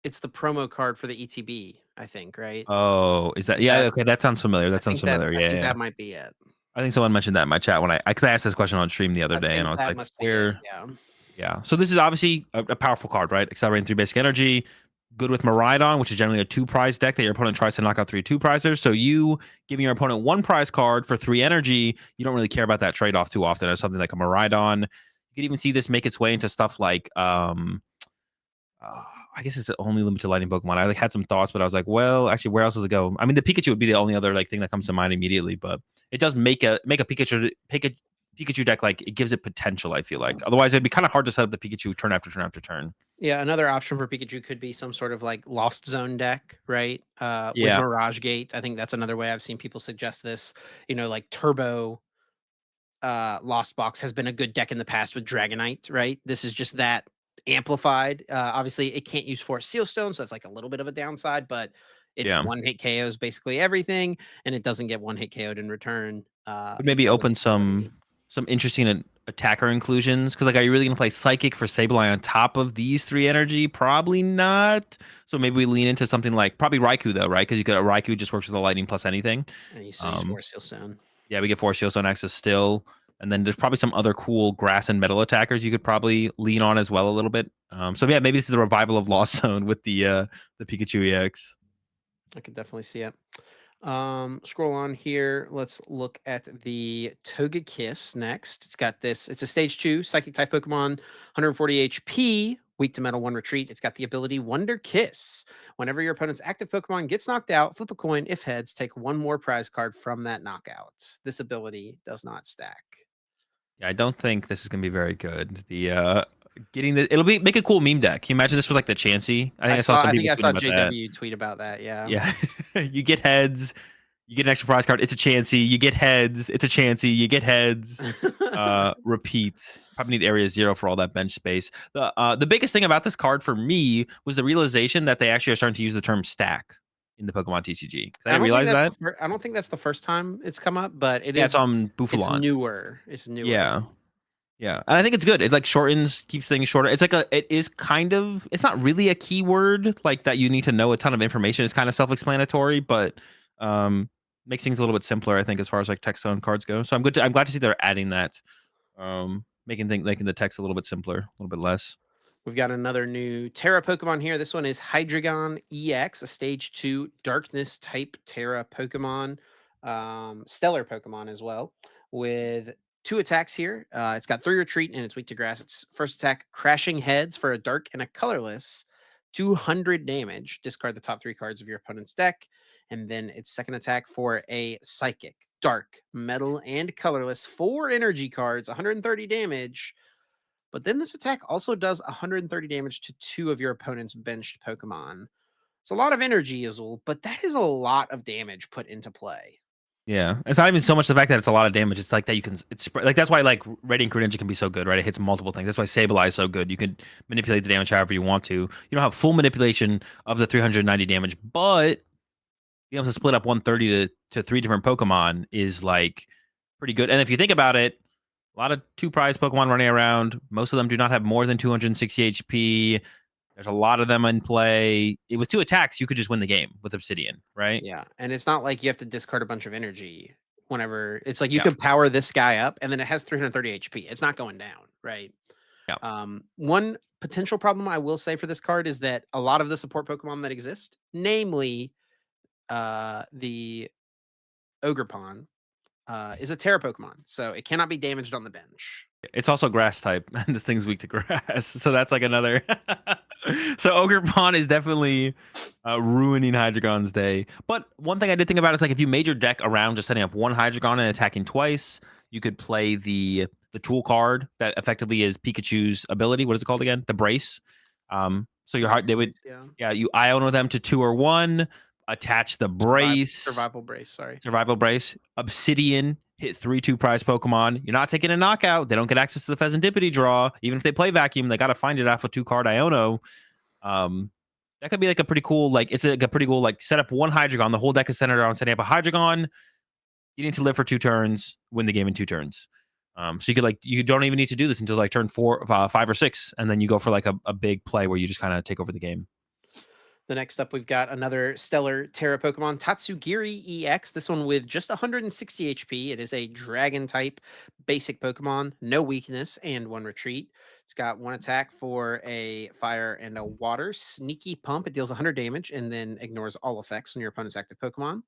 it's the promo card for the ETB, I think, right? Oh, is that Is yeah? that Okay, that sounds familiar. That sounds familiar. I Yeah, think yeah. that might be it. I think someone mentioned that in my chat when I because I asked this question on stream the other I day, and think I was that like, must be it, where? yeah. Yeah. So this is obviously a powerful card, right? Accelerating 3 basic energy. Good with Miraidon, which is generally a 2-prize deck that your opponent tries to knock out 3 2-prizers. So you giving your opponent 1 prize card for 3 energy, you don't really care about that trade off too often as something like a Miraidon. You could even see this make its way into stuff like I guess it's only limited to lightning Pokemon. I like had some thoughts, but I was like, well, actually, where else does it go? I mean, the Pikachu would be the only other like thing that comes to mind immediately, but it does make a Pikachu deck like it gives it potential. I feel like otherwise it'd be kind of hard to set up the Pikachu turn after turn after turn. Yeah, another option for Pikachu could be some sort of like Lost Zone deck, right? With Yeah, Mirage Gate. I think that's another way I've seen people suggest this. Like Turbo Lost Box has been a good deck in the past with Dragonite, right? This is just that amplified. Obviously, it can't use Force Seal Stone, so that's like a little bit of a downside, but it yeah. one hit KOs basically everything, and it doesn't get one hit KO'd in return Would maybe because of open its ability. some interesting attacker inclusions because like are you really gonna play Psychic for Sableye on top of these 3 energy? Probably not. So maybe we lean into something like probably Raikou though, right? Because you got a Raikou just works with the lightning plus anything. And you still use Um, Force Seal Stone. yeah, we get Force Shield Zone access still. And then there's probably some other cool grass and metal attackers you could probably lean on as well a little bit. So yeah, maybe this is a revival of Lost Zone with the Pikachu EX. I could definitely see it. Scroll on here. Let's look at the Togekiss next. It's a stage 2 psychic type Pokemon, 140 HP, weak to metal, 1 retreat. It's got the ability Wonder Kiss. Whenever your opponent's active Pokemon gets knocked out, flip a coin. If heads, take 1 more prize card from that knockout. This ability does not stack. Yeah, I don't think this is gonna be very good. The getting the it'll be make a cool meme deck. Can you imagine this with like the Chansey? I think I saw some I think people I tweeting saw about that. JW tweet about that, yeah. Yeah. You get heads, you get an extra prize card, it's a Chansey, you get heads, it's a Chansey, you get heads. Repeat. Probably need Area Zero for all that bench space. The biggest thing about this card for me was the realization that they actually are starting to use the term stack in the Pokemon TCG. Because I didn't realize that. I don't think that's the first time it's come up, but Yeah, it's on it's Bouffalon. newer. It's newer. Yeah. Yeah, and I think it's good. It like shortens, keeps things shorter. It is kind of, it's not really a keyword like that. You need to know a ton of information. It's kind of self-explanatory, but makes things a little bit simpler. I think as far as like text on cards go. So I'm glad to see they're adding that, making the text a little bit simpler, a little bit less. We've got another new Terra Pokemon here. This one is Hydreigon EX, a stage 2 darkness type Terra Pokemon, stellar Pokemon as well, with 2 attacks here. It's got 3 retreat and it's weak to grass. Its first attack, Crashing Heads for a dark and a colorless, 200 damage. Discard the top 3 cards of your opponent's deck. And then its second attack for a Psychic, Dark, Metal, and Colorless, 4 energy cards, 130 damage. But then this attack also does 130 damage to 2 of your opponent's benched Pokemon. It's a lot of energy, Azul, but that is a lot of damage put into play. Yeah, it's not even so much the fact that it's a lot of damage. It's like that you can. It's like that's why like Radiant Greninja can be so good, right? It hits multiple things. That's why Sableye is so good. You can manipulate the damage however you want to. You don't have full manipulation of the 390 damage, but being able to split up 130 to 3 different Pokemon is like pretty good. And if you think about it, a lot of 2-prize Pokemon running around. Most of them do not have more than 260 HP. There's a lot of them in play. With 2 attacks, you could just win the game with Obsidian, right? Yeah, and it's not like you have to discard a bunch of energy whenever it's like you Yeah. can power this guy up, and then it has 330 HP. It's not going down, right? Yeah. One potential problem I will say for this card is that a lot of the support Pokemon that exist, namely the Ogerpon, is a Terra Pokemon, so it cannot be damaged on the bench. It's also grass type, and this thing's weak to grass, so that's like another. So Ogerpon is definitely ruining Hydreigon's day. But one thing I did think about is like if you made your deck around just setting up one Hydreigon and attacking twice, you could play the tool card that effectively is Pikachu's ability. What is it called again? The brace. So your heart Magic they would, Brace, yeah. yeah, you Iono them to 2 or 1, attach the brace. Survival Brace, sorry. Survival Brace, Obsidian, hit 3/2 prize Pokemon. You're not taking a knockout. They don't get access to the Pheasantipity draw. Even if they play Vacuum, they got to find it off a 2-card Iono. That could be like a pretty cool, like, it's like a pretty cool, like, set up one Hydreigon. The whole deck is centered around setting up a Hydreigon. You need to live for 2 turns, win the game in 2 turns. So you could, like, you don't even need to do this until like turn 4, 5, or 6. And then you go for like a big play where you just kind of take over the game. The next up, we've got another stellar Terra Pokemon, Tatsugiri EX. This one with just 160 HP. It is a Dragon type basic Pokemon, no weakness, and 1 retreat. It's got 1 attack for a fire and a water. Sneaky Pump. It deals 100 damage and then ignores all effects on your opponent's active Pokemon.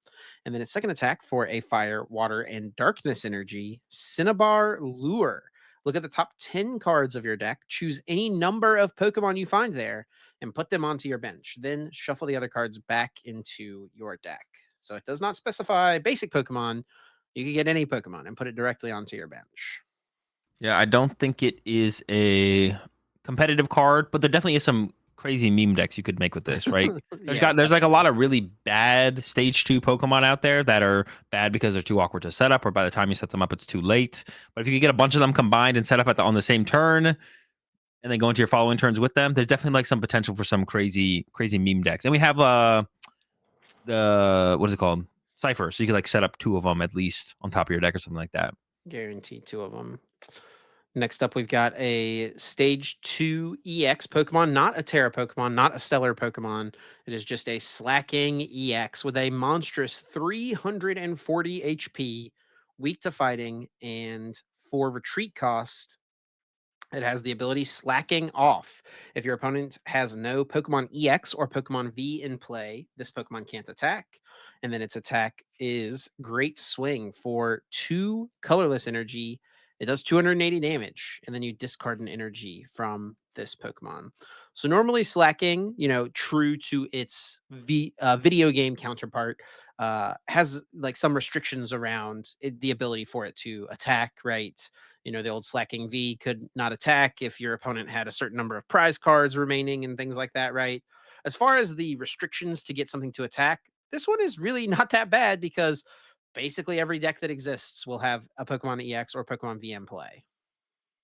And then its second attack for a fire, water, and darkness energy. Cinnabar Lure. Look at the top 10 cards of your deck. Choose any number of Pokemon you find there and put them onto your bench. Then shuffle the other cards back into your deck. So it does not specify basic Pokemon. You can get any Pokemon and put it directly onto your bench. Yeah, I don't think it is a competitive card, but there definitely is some crazy meme decks you could make with this, right? Yeah, There's like a lot of really bad stage 2 Pokemon out there that are bad because they're too awkward to set up, or by the time you set them up, it's too late. But if you could get a bunch of them combined and set up on the same turn, and then go into your following turns with them, there's definitely like some potential for some crazy meme decks. And we have the what is it called? Cypher. So you could like set up 2 of them at least on top of your deck or something like that. guaranteed 2 of them. Next up, we've got a Stage 2 EX Pokemon, not a Terra Pokemon, not a Stellar Pokemon. It is just a Slacking EX with a monstrous 340 HP, weak to fighting, and for retreat cost, it has the ability Slacking Off. If your opponent has no Pokemon EX or Pokemon V in play, this Pokemon can't attack. And then its attack is Great Swing for 2 colorless energy. It does 280 damage, and then you discard an energy from this Pokemon. So normally Slacking, true to its video game counterpart, has like some restrictions around the ability for it to attack, right? The old Slacking V could not attack if your opponent had a certain number of prize cards remaining and things like that, right? As far as the restrictions to get something to attack, this one is really not that bad because basically every deck that exists will have a Pokemon EX or Pokemon VM play.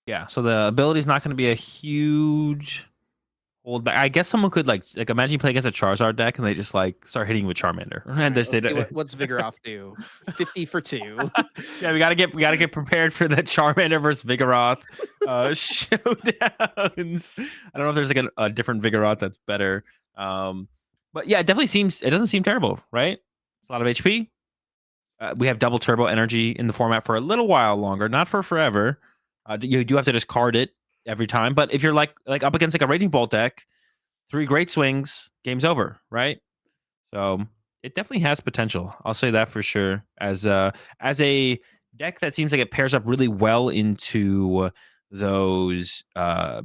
Yeah, so the ability is not going to be a huge hold back. I guess someone could like imagine you play against a Charizard deck and they just like start hitting with Charmander, All and right, they let's see say, what's Vigoroth do. 50 for 2. yeah, we gotta get prepared for the Charmander versus Vigoroth showdowns. I don't know if there's like a different Vigoroth that's better. But yeah, it doesn't seem terrible, right? It's a lot of HP. We have double turbo energy in the format for a little while longer, not for forever. You do have to discard it every time, but if you're like up against like a Raging Bolt deck, 3 great swings, game's over, right? So it definitely has potential. I'll say that for sure. As a deck that seems like it pairs up really well into those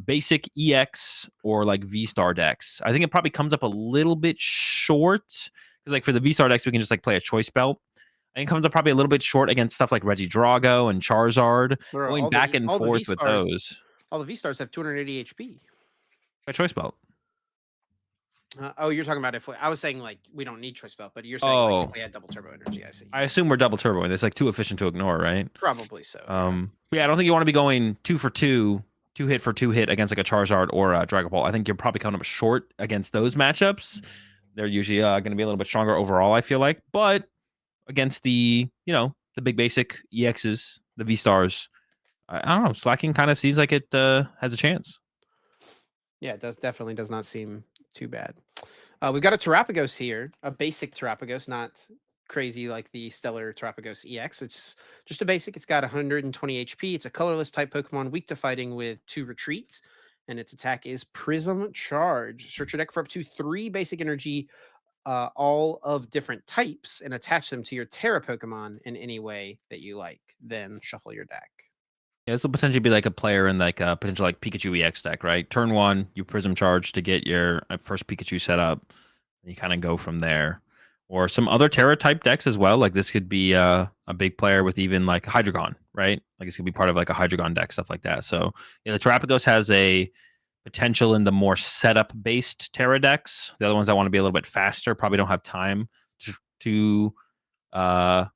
basic EX or like V Star decks. I think it probably comes up a little bit short because like for the V Star decks, we can just like play a choice belt. And it comes up probably a little bit short against stuff like Regidrago and Charizard, Bro, going back and all the V forth with stars, those. all the V stars have 280 HP. A choice belt. Oh, you're talking about if I was saying like we don't need choice belt, but you're saying like if Oh, we had double turbo energy. I see. I assume we're double turbo, and it's like too efficient to ignore, right? Probably so. Yeah. But yeah, I don't think you want to be going 2 for 2, 2 hit for 2 hit against like a Charizard or a Dragon Ball. I think you're probably coming up short against those matchups. They're usually going to be a little bit stronger overall, I feel like. But against the big basic EXs, the V stars, I don't know. Slacking kind of seems like it has a chance. Yeah, that definitely does not seem too bad. We've got a Terapagos here, a basic Terapagos, not crazy like the Stellar Terapagos EX. It's just a basic. It's got 120 HP. It's a colorless type Pokemon, weak to fighting with 2 retreats, and its attack is Prism Charge. Search your deck for up to 3 basic energy, all of different types, and attach them to your Terra Pokemon in any way that you like. Then shuffle your deck. Yeah, this will potentially be like a player in like a potential like Pikachu EX deck, right? Turn 1, you Prism Charge to get your first Pikachu set up. And you kind of go from there. Or some other Terra type decks as well. Like this could be a big player with even like Hydreigon, right? Like this could be part of like a Hydreigon deck, stuff like that. So yeah, the Terapagos has a potential in the more setup based Terra decks. The other ones that want to be a little bit faster probably don't have time to uh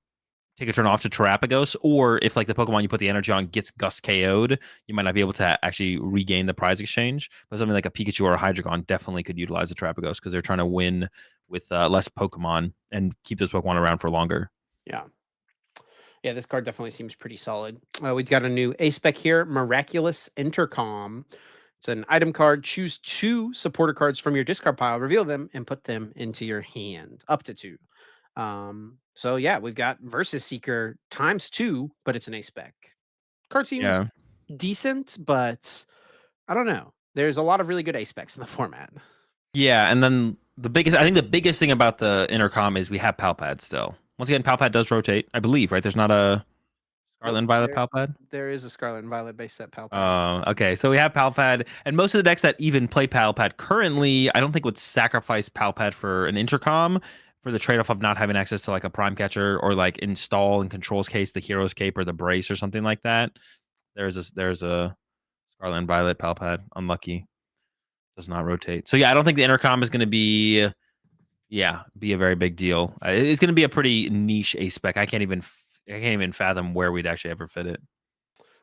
take a turn off to Terapagos, or if like the Pokemon you put the energy on gets Gust KO'd, you might not be able to actually regain the prize exchange. But something like a Pikachu or a Hydreigon definitely could utilize the Terapagos because they're trying to win with less Pokemon and keep those Pokemon around for longer. Yeah. Yeah, this card definitely seems pretty solid. We've got a new A-Spec here, Miraculous Intercom. It's an item card. Choose 2 supporter cards from your discard pile, reveal them, and put them into your hand. Up to 2. So yeah, we've got Versus Seeker times 2, but it's an A-Spec. Card seems Yeah. decent, but I don't know. There's a lot of really good A-Specs in the format. Yeah, and then I think the biggest thing about the intercom is we have Palpad still. Once again, Palpad does rotate, I believe, right? There's not a Scarlet Nope, and Violet Palpad. there is a Scarlet and Violet base set Palpad. Okay, so we have Palpad, and most of the decks that even play Palpad currently, I don't think would sacrifice Palpad for an intercom for the trade-off of not having access to like a prime catcher or like install in controls case the Hero's Cape or the Brace or something like that. There's a Scarlet and Violet Palpad. Unlucky. Does not rotate. So yeah, I don't think the intercom is going to be a very big deal. It's going to be a pretty niche A spec. I can't even fathom where we'd actually ever fit it.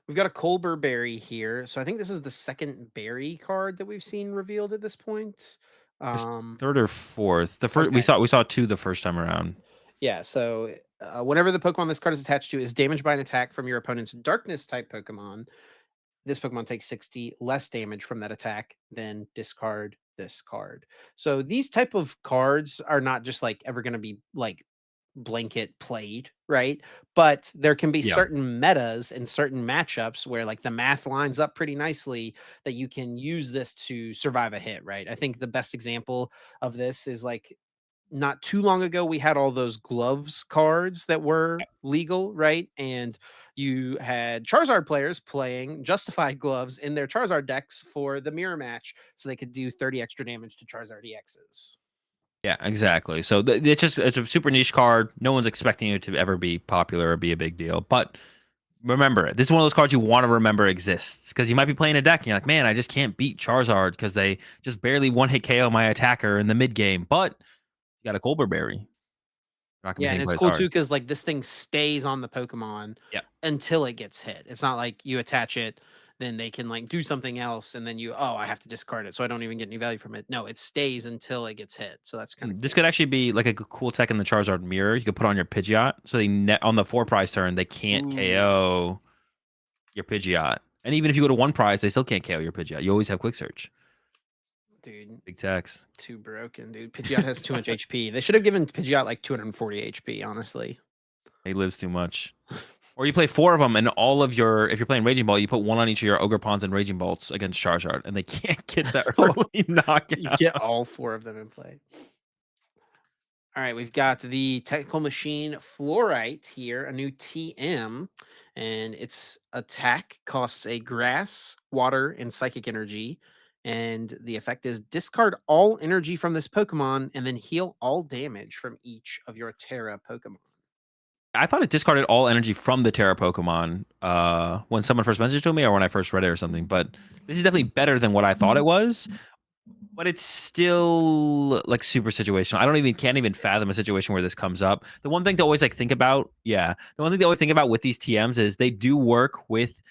We've got a Colbur Berry here. So I think this is the second berry card that we've seen revealed at this point. It's third or fourth. The first Okay. we saw 2 the first time around. Yeah, so whenever the Pokemon this card is attached to is damaged by an attack from your opponent's Darkness type Pokemon, this Pokemon takes 60 less damage from that attack, then discard this card. So these type of cards are not just like ever going to be like blanket played, right? But there can be Yeah. certain metas and certain matchups where like the math lines up pretty nicely that you can use this to survive a hit, right? I think the best example of this is like not too long ago we had all those gloves cards that were legal, right? And you had Charizard players playing justified gloves in their Charizard decks for the mirror match so they could do 30 extra damage to Charizard EXs. Yeah, exactly. So it's a super niche card. No one's expecting it to ever be popular or be a big deal. But remember, this is one of those cards you want to remember exists because you might be playing a deck and you're like, man, I just can't beat Charizard because they just barely one hit KO my attacker in the mid game. But you got a Colbur Berry. Not gonna Yeah, be and hitting it's quite as cool too hard. because like this thing stays on the Pokemon Yeah. until it gets hit. It's not like you attach it, then they can like do something else, and then I have to discard it, so I don't even get any value from it. No, it stays until it gets hit. So that's kind of This cool. could actually be like a cool tech in the Charizard mirror. You could put on your Pidgeot, so on the 4 prize turn they can't Ooh, KO your Pidgeot. And even if you go to 1 prize, they still can't KO your Pidgeot. You always have Quick Search. dude, Big techs. too broken, dude. Pidgeot has too much HP. They should have given Pidgeot like 240 HP, honestly. He lives too much. Or you play 4 of them, and if you're playing Raging Ball, you put 1 on each of your Ogre Pawns and Raging Bolts against Charizard, and they can't get that early knockout. You get all 4 of them in play. All right, we've got the Technical Machine Fluorite here, a new TM, and its attack costs a grass, water, and psychic energy. And the effect is discard all energy from this Pokemon and then heal all damage from each of your Terra Pokemon. I thought it discarded all energy from the Terra Pokemon when someone first mentioned it to me or when I first read it or something, but this is definitely better than what I thought it was. But it's still like super situational. Can't even fathom a situation where this comes up. The one thing to always like think about, the one thing to always think about with these TMs is they do work with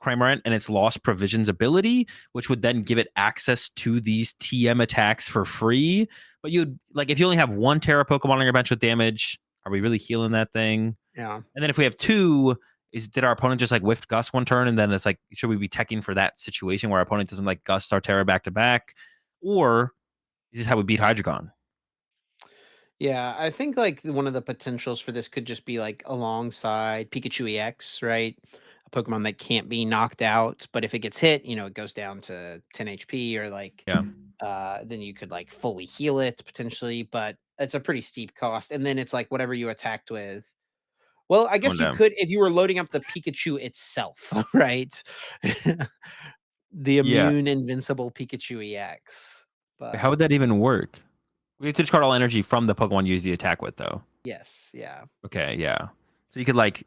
Cramorant and its Lost Provisions ability, which would then give it access to these TM attacks for free. But you'd like if you only have 1 Terra Pokemon on your bench with damage, are we really healing that thing? Yeah. And then if we have 2, did our opponent just like whiff Gust one turn? And then it's like, should we be teching for that situation where our opponent doesn't like Gust our Terra back to back? Or is this how we beat Hydreigon? Yeah, I think like one of the potentials for this could just be like alongside Pikachu EX, right? A Pokemon that can't be knocked out, but if it gets hit, it goes down to 10 HP or like Yeah. then you could like fully heal it potentially, but it's a pretty steep cost. And then it's like whatever you attacked with. Well, I Going guess you down. could if you were loading up the Pikachu itself, right? The Yeah. immune invincible Pikachu EX. How But would that even work? We have to discard all energy from the Pokemon you use the attack with, though. yes, yeah. Okay, yeah. So you could like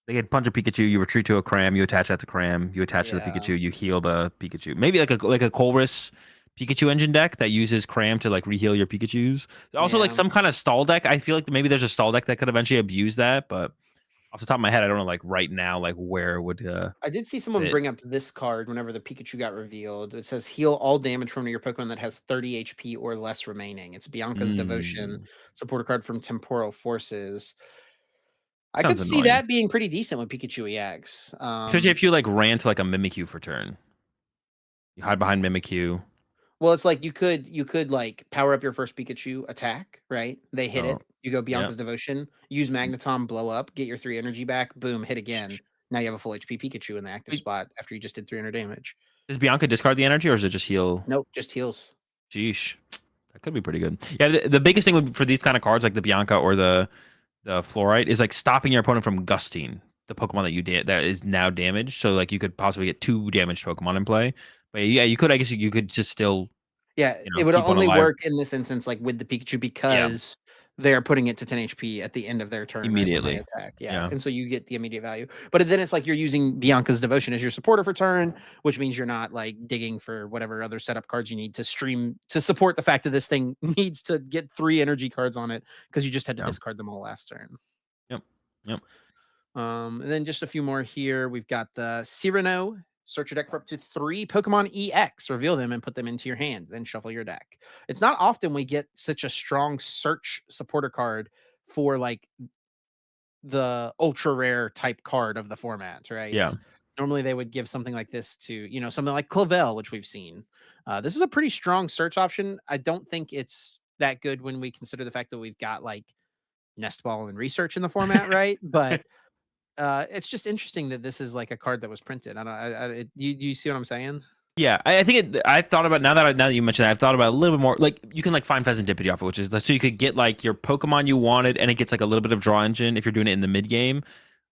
they could punch a Pikachu, you retreat to a Cram, you attach that to Cram, you attach to the Yeah. Pikachu, you heal the Pikachu. Maybe like a Colress Pikachu engine deck that uses Cram to like reheal your Pikachu's. Also, like Yeah. some kind of stall deck. I feel like maybe there's a stall deck that could eventually abuse that, but off the top of my head, I don't know like right now like where it would I did see someone fit. bring up this card whenever the Pikachu got revealed. It says heal all damage from your Pokemon that has 30 HP or less remaining. It's Bianca's Devotion Mm, supporter card from Temporal Forces. I could sounds see annoying. that being pretty decent with Pikachu EX. Especially if you like ran to like a Mimikyu for turn. You hide behind Mimikyu. Well, it's like you could like power up your first Pikachu attack, right? They hit Oh, it. You go yeah. Bianca's Devotion, use Magneton, blow up, get your 3 energy back, boom, hit again. Now you have a full HP Pikachu in the active Wait, spot after you just did 300 damage. does Bianca discard the energy or does it just heal? Nope, just heals. Sheesh. That could be pretty good. Yeah, the biggest thing for these kind of cards, like the Bianca or the Fluorite, is like stopping your opponent from gusting the Pokemon that that is now damaged. So like you could possibly get 2 damaged Pokemon in play. But yeah, you could. I guess you could just still Yeah, it would keep one only alive work in this instance, like, with the Pikachu Yeah, because they're putting it to 10 HP at the end of their turn, right, when they immediately. attack, yeah, Yeah, and so you get the immediate value, but then it's like you're using Bianca's Devotion as your supporter for turn, which means you're not, like, digging for whatever other setup cards you need to stream to support the fact that this thing needs to get 3 energy cards on it because you just had to yeah. discard them all last turn. Yep. Yep. And then just a few more here. We've got the Cyrano. Search your deck for up to 3 Pokemon EX. Reveal them and put them into your hand. Then shuffle your deck. It's not often we get such a strong search supporter card for like the ultra rare type card of the format, right? Yeah. Normally they would give something like this to, something like Clavel, which we've seen. This is a pretty strong search option. I don't think it's that good when we consider the fact that we've got like Nest Ball and Research in the format, right? But it's just interesting that this is like a card that was printed. I don't you see what I'm saying? Yeah, I think I thought about now that you mentioned that, I've thought about it a little bit more. Like you can like find Pheasantipity off it, which is so you could get like your Pokemon you wanted, and it gets like a little bit of draw engine if you're doing it in the mid game.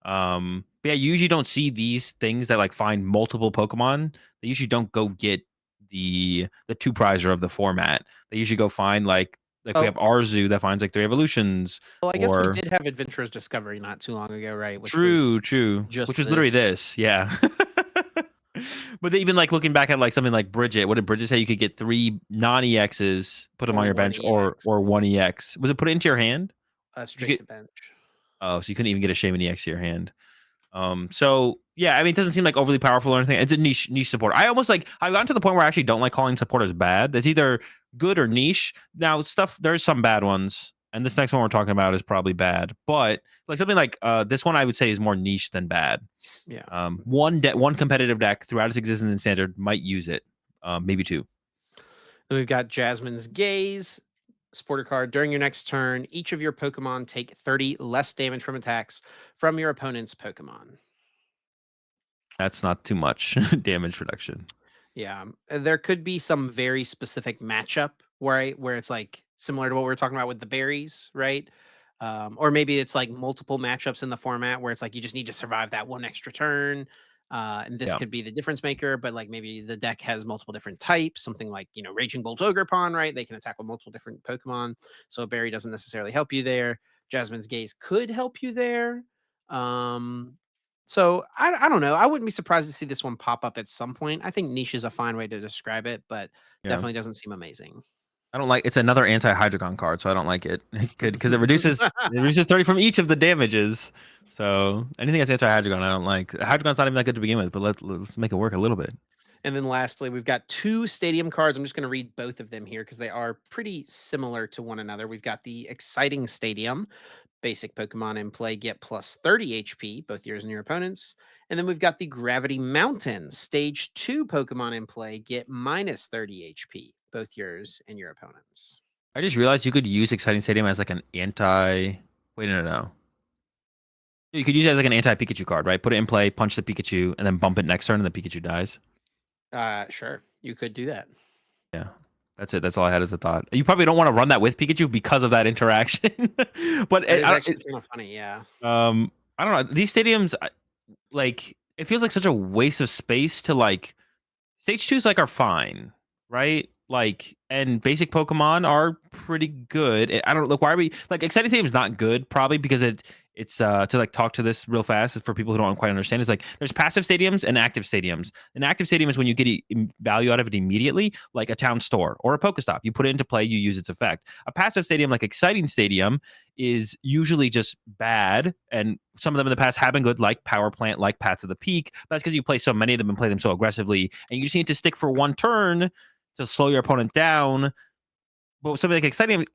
But yeah, you usually don't see these things that like find multiple Pokemon. They usually don't go get the two prizer of the format. They usually go find like we Oh, have Arzu that finds like 3 evolutions, well, I guess we or did have Adventurer's Discovery not too long ago, right? Which was true, true. just Which was literally this this, yeah. But even like looking back at like something like Bridget, what did Bridget say? You could get 3 non-EXs, put them or on your one bench, or EX, 1 EX. Was it put into your hand? You straight get to bench. oh, so you couldn't even get a Shaman EX to your hand. So yeah, I mean, it doesn't seem like overly powerful or anything. It's a niche support. I almost like I've gotten to the point where I actually don't like calling supporters bad. It's either good or niche. Now, there's some bad ones, and this next one we're talking about is probably bad. But like something like this one, I would say is more niche than bad. Yeah. One competitive deck throughout its existence in standard might use it. Maybe 2. Then we've got Jasmine's Gaze. Supporter card. During your next turn, each of your Pokemon take 30 less damage from attacks from your opponent's Pokemon. That's not too much damage reduction. Yeah, there could be some very specific matchup where it's like similar to what we were talking about with the berries, right? Or maybe it's like multiple matchups in the format where it's like you just need to survive that one extra turn. And this Yeah, could be the difference maker, but like maybe the deck has multiple different types, something like Raging Bolt Ogerpon, right? They can attack with multiple different Pokemon. So a berry doesn't necessarily help you there. Jasmine's Gaze could help you there. Um, so I don't know. I wouldn't be surprised to see this one pop up at some point. I think niche is a fine way to describe it, but yeah. definitely doesn't seem amazing. I don't like. It's another anti-Hydreigon card, so I don't like it. Good because it reduces 30 from each of the damages. So anything that's anti-Hydreigon, I don't like. Hydreigon's not even that good to begin with, but let's make it work a little bit. And then lastly, we've got 2 stadium cards. I'm just going to read both of them here because they are pretty similar to one another. We've got the Exciting Stadium. Basic Pokemon in play get plus 30 HP, both yours and your opponents. And then we've got the Gravity Mountain. Stage 2 Pokemon in play get minus 30 HP, both yours and your opponents. I just realized you could use Exciting Stadium as like an anti. Wait, no. You could use it as like an anti Pikachu card, right? Put it in play, punch the Pikachu, and then bump it next turn, and the Pikachu dies. Sure, you could do that. Yeah, that's it. That's all I had as a thought. You probably don't want to run that with Pikachu because of that interaction, but That is actually kind of funny. Yeah. I don't know. These stadiums, like, it feels like such a waste of space to like stage twos like are fine, right? Like, and basic Pokemon are pretty good. I don't look why are we like exciting stadium is not good probably because it's to like talk to this real fast for people who don't quite understand is like there's passive stadiums and active stadiums. An active stadium is when you get value out of it immediately, like a town store or a Pokestop. You put it into play, you use its effect. A passive stadium, like exciting stadium, is usually just bad, and some of them in the past have been good, like Power Plant, like Paths of the Peak. But that's because you play so many of them and play them so aggressively, and you just need to stick for one turn to slow your opponent down. But with something like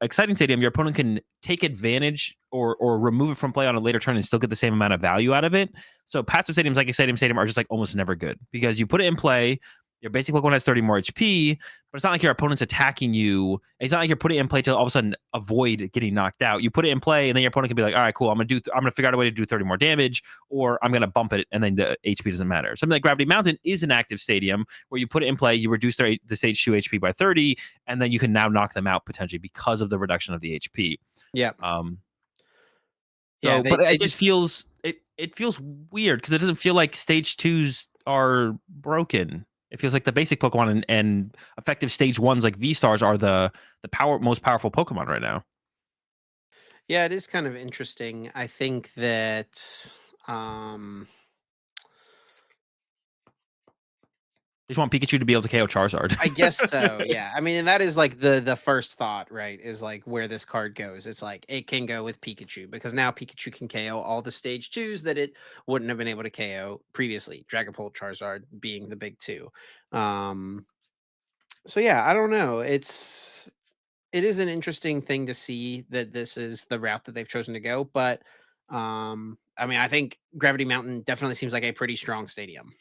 exciting stadium, your opponent can take advantage or remove it from play on a later turn and still get the same amount of value out of it. So passive stadiums like exciting stadium are just like almost never good because you put it in play. Your basic Pokemon has 30 more HP, but it's not like your opponent's attacking you. It's not like you're putting it in play to all of a sudden avoid getting knocked out. You put it in play, and then your opponent can be like, "All right, cool. I'm gonna figure out a way to do 30 more damage, or I'm gonna bump it, and then the HP doesn't matter." Something like Gravity Mountain is an active stadium where you put it in play, you reduce the stage 2 HP by 30, and then you can now knock them out potentially because of the reduction of the HP. Yeah. Um, Yeah. but They it just just it feels weird because it doesn't feel like stage twos are broken. It feels like the basic Pokemon and effective stage ones like V stars are the most powerful Pokemon right now. Yeah, it is kind of interesting. I think that um They just want Pikachu to be able to KO Charizard. I guess so. Yeah. I mean, and that is like the first thought, right? Is like where this card goes. It's like it can go with Pikachu because now Pikachu can KO all the stage twos that it wouldn't have been able to KO previously. Dragapult, Charizard being the big two. Um so yeah, I don't know. It is an interesting thing to see that this is the route that they've chosen to go, but I mean, I think Gravity Mountain definitely seems like a pretty strong stadium.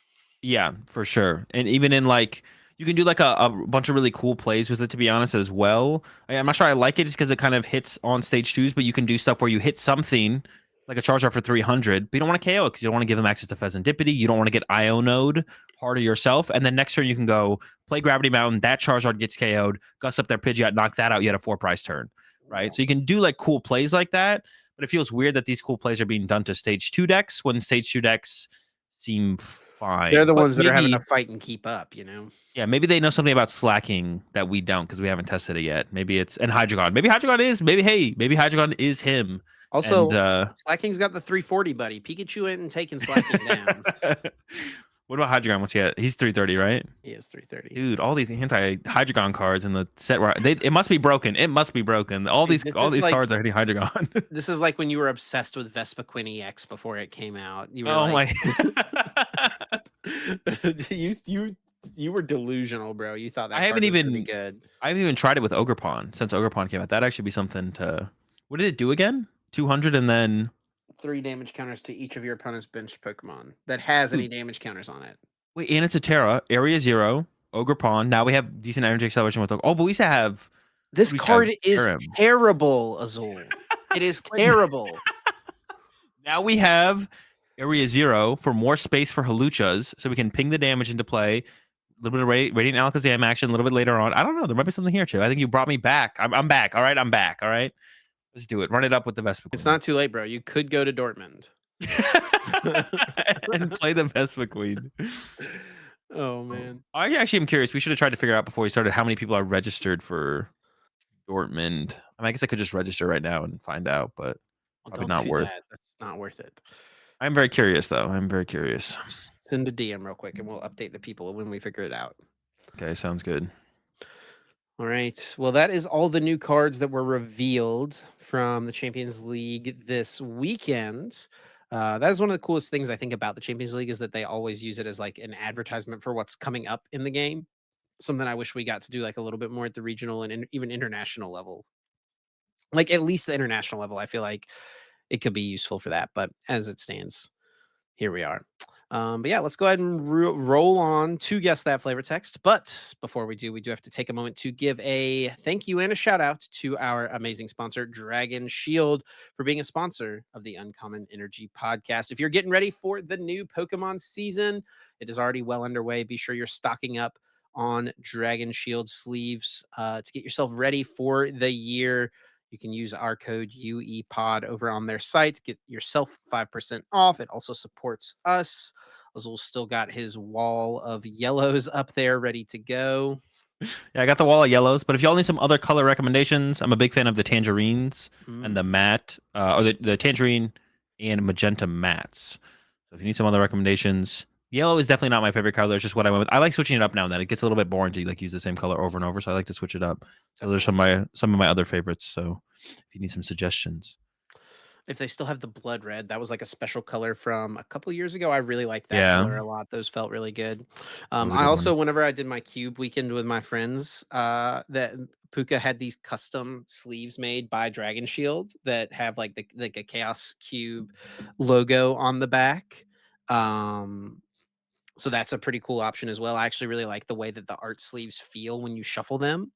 Yeah, for sure. And even in like you can do like a bunch of really cool plays with it to be honest as well. I'm not sure I like it just because it kind of hits on stage twos, but you can do stuff where you hit something like a Charizard for 300, but you don't want to KO it because you don't want to give them access to Pheasantipity. You don't want to get Ionode harder yourself. And then next turn you can go play Gravity Mountain. That Charizard gets KO'd, Gust up their Pidgeot, knock that out. You had a 4 prize turn, right? So you can do like cool plays like that, but it feels weird that these cool plays are being done to stage 2 decks when stage 2 decks seem They're fine. the But ones that are having to maybe, fight and keep up, you know? yeah, maybe they know something about slacking that we don't because we haven't tested it yet. Maybe it's and Hydreigon. Maybe Hydreigon is maybe Hydreigon is him. And Also, Slacking's got the 340, buddy. Pikachu ain't taking Slacking down. what about Hydreigon? What's he at? He's 330, right? He is 330. Dude, all these anti Hydreigon cards in the set where it must be broken. It must be broken. All Dude, these cards are hitting Hydreigon. this is like when you were obsessed with Vespiquen EX before it came out. You were Oh like my you were delusional, bro. You thought that I card haven't was gonna be even good. I haven't even tried it with Ogerpon since Ogerpon came out. That'd actually be something to what did it do again? 200 and then 3 damage counters to each of your opponent's bench Pokemon that has any dude, damage counters on it. wait, and it's a Terra, Area Zero, Ogerpon. Now we have decent energy acceleration with Oh, but we used to have This we used to have card is Aram. terrible, Azul. It is But terrible. now we have Area Zero for more space for Haluchas, so we can ping the damage into play. A little bit of Radiant Alakazam action a little bit later on. I don't know. There might be something here, too. I think you brought me back. I'm back. All right, I'm back. All right. Let's do it. Run it up with the Vespa It's Queen. not too late, bro. You could go to Dortmund. And play the Vespa Queen. Oh man. I actually am curious. We should have tried to figure out before we started how many people are registered for Dortmund. I mean, I guess I could just register right now and find out, but Well, probably don't not do worth. that. That's not worth it. I'm very curious, though. I'm very curious. Just send a DM real quick and we'll update the people when we figure it out. Okay, sounds good. All right. Well, that is all the new cards that were revealed from the Champions League this weekend. That is one of the coolest things I think about the Champions League is that they always use it as like an advertisement for what's coming up in the game. Something I wish we got to do like a little bit more at the regional and even international level. Like at least the international level, I feel like it could be useful for that. But as it stands, here we are. But yeah, let's go ahead and roll on to guess that flavor text. But before we do have to take a moment to give a thank you and a shout out to our amazing sponsor, Dragon Shield, for being a sponsor of the Uncommon Energy podcast. If you're getting ready for the new Pokemon season, it is already well underway. Be sure you're stocking up on Dragon Shield sleeves to get yourself ready for the year. You can use our code UEPOD over on their site. Get yourself 5% off. It also supports us. Azul's still got his wall of yellows up there ready to go. Yeah, I got the wall of yellows, but if y'all need some other color recommendations, I'm a big fan of the tangerines and the Mm. matte, or the tangerine and magenta mattes. So if you need some other recommendations, yellow is definitely not my favorite color. It's just what I went with. I like switching it up now and then. It gets a little bit boring to like use the same color over and over, so I like to switch it up. So there's Definitely. some of my other favorites. So if you need some suggestions, If they still have the blood red, that was like a special color from a couple years ago. I really liked that yeah, color a lot. Those felt really good. that was a I good also, one. whenever I did my cube weekend with my friends, that Puka had these custom sleeves made by Dragon Shield that have like the like a Chaos Cube logo on the back. Um, so that's a pretty cool option as well. I actually really like the way that the art sleeves feel when you shuffle them.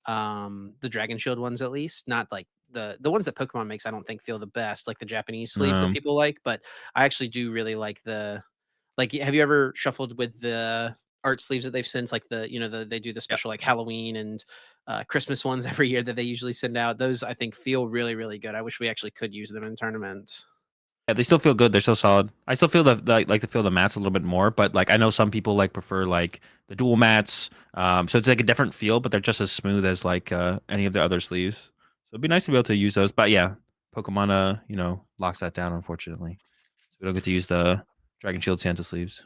The Dragon Shield ones, at least, not like the ones that Pokemon makes. I don't think feel the best, like the Japanese sleeves that Um, people like. But I actually do really like the like. Have you ever shuffled with the art sleeves that they've sent? Like they do the yeah. special like Halloween and Christmas ones every year that they usually send out. Those I think feel really really good. I wish we actually could use them in tournaments. Yeah, they still feel good. They're still solid. I still feel the like to feel the mats a little bit more, but like I know some people like prefer like the dual mats. So it's like a different feel, but they're just as smooth as like any of the other sleeves. So it'd be nice to be able to use those. But yeah, Pokemon locks that down unfortunately. So we don't get to use the Dragon Shield Santa sleeves.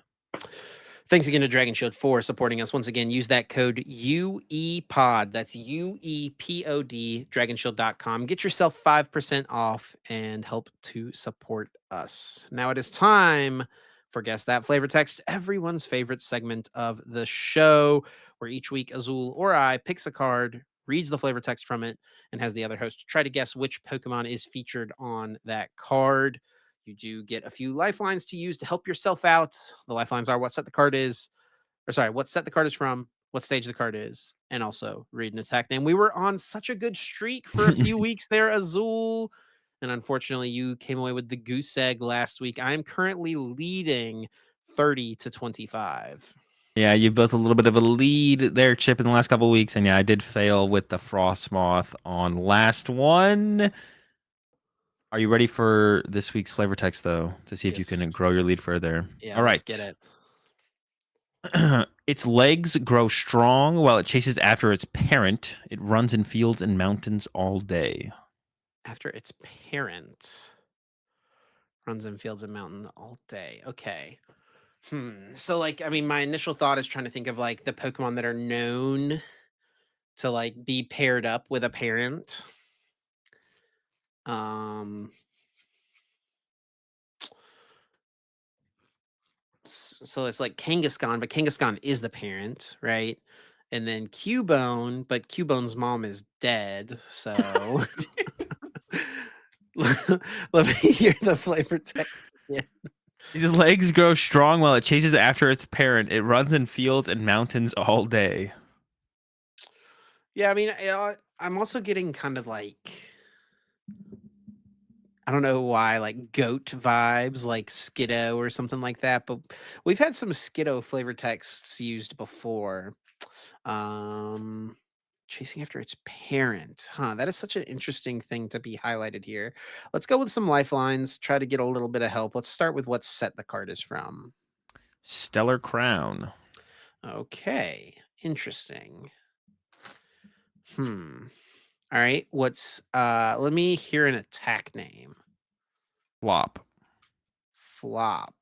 Thanks again to Dragon Shield for supporting us. Once again, use that code UEPOD. That's UEPOD, dragonshield.com. Get yourself 5% off and help to support us. Now it is time for Guess That Flavor Text, everyone's favorite segment of the show, where each week Azul or I picks a card, reads the flavor text from it, and has the other host try to guess which Pokemon is featured on that card. You do get a few lifelines to use to help yourself out. The lifelines are what set the card is, or sorry, what set the card is from, what stage the card is, and also read an attack name. We were on such a good streak for a few weeks there, Azul. And unfortunately, you came away with the goose egg last week. I'm currently leading 30-25. Yeah, you built a little bit of a lead there, Chip, in the last couple of weeks, and yeah, I did fail with the Frost Moth on last one. Are you ready for this week's flavor text, though, to see if you can Yes. grow your lead further? Yeah, All let's get right. it. Its legs grow strong while it chases after its parent. It runs in fields and mountains all day. After its parent runs in fields and mountains all day. Okay. So like, I mean, my initial thought is trying to think of like the Pokemon that are known to like be paired up with a parent. Um so it's like Kangaskhan, but Kangaskhan is the parent, right? And then Cubone, but Cubone's mom is dead. So let me hear the flavor text. Yeah. Its legs grow strong while it chases after its parent. It runs in fields and mountains all day. Yeah, I mean, I'm also getting kind of like I don't know why, like goat vibes, like Skiddo or something like that. But we've had some Skiddo flavor texts used before. Um, chasing after its parent. Huh. That is such an interesting thing to be highlighted here. Let's go with some lifelines, try to get a little bit of help. Let's start with what set the card is from. Stellar Crown. Okay. Interesting. Hmm. All right. Let me hear an attack name. Flop. Flop.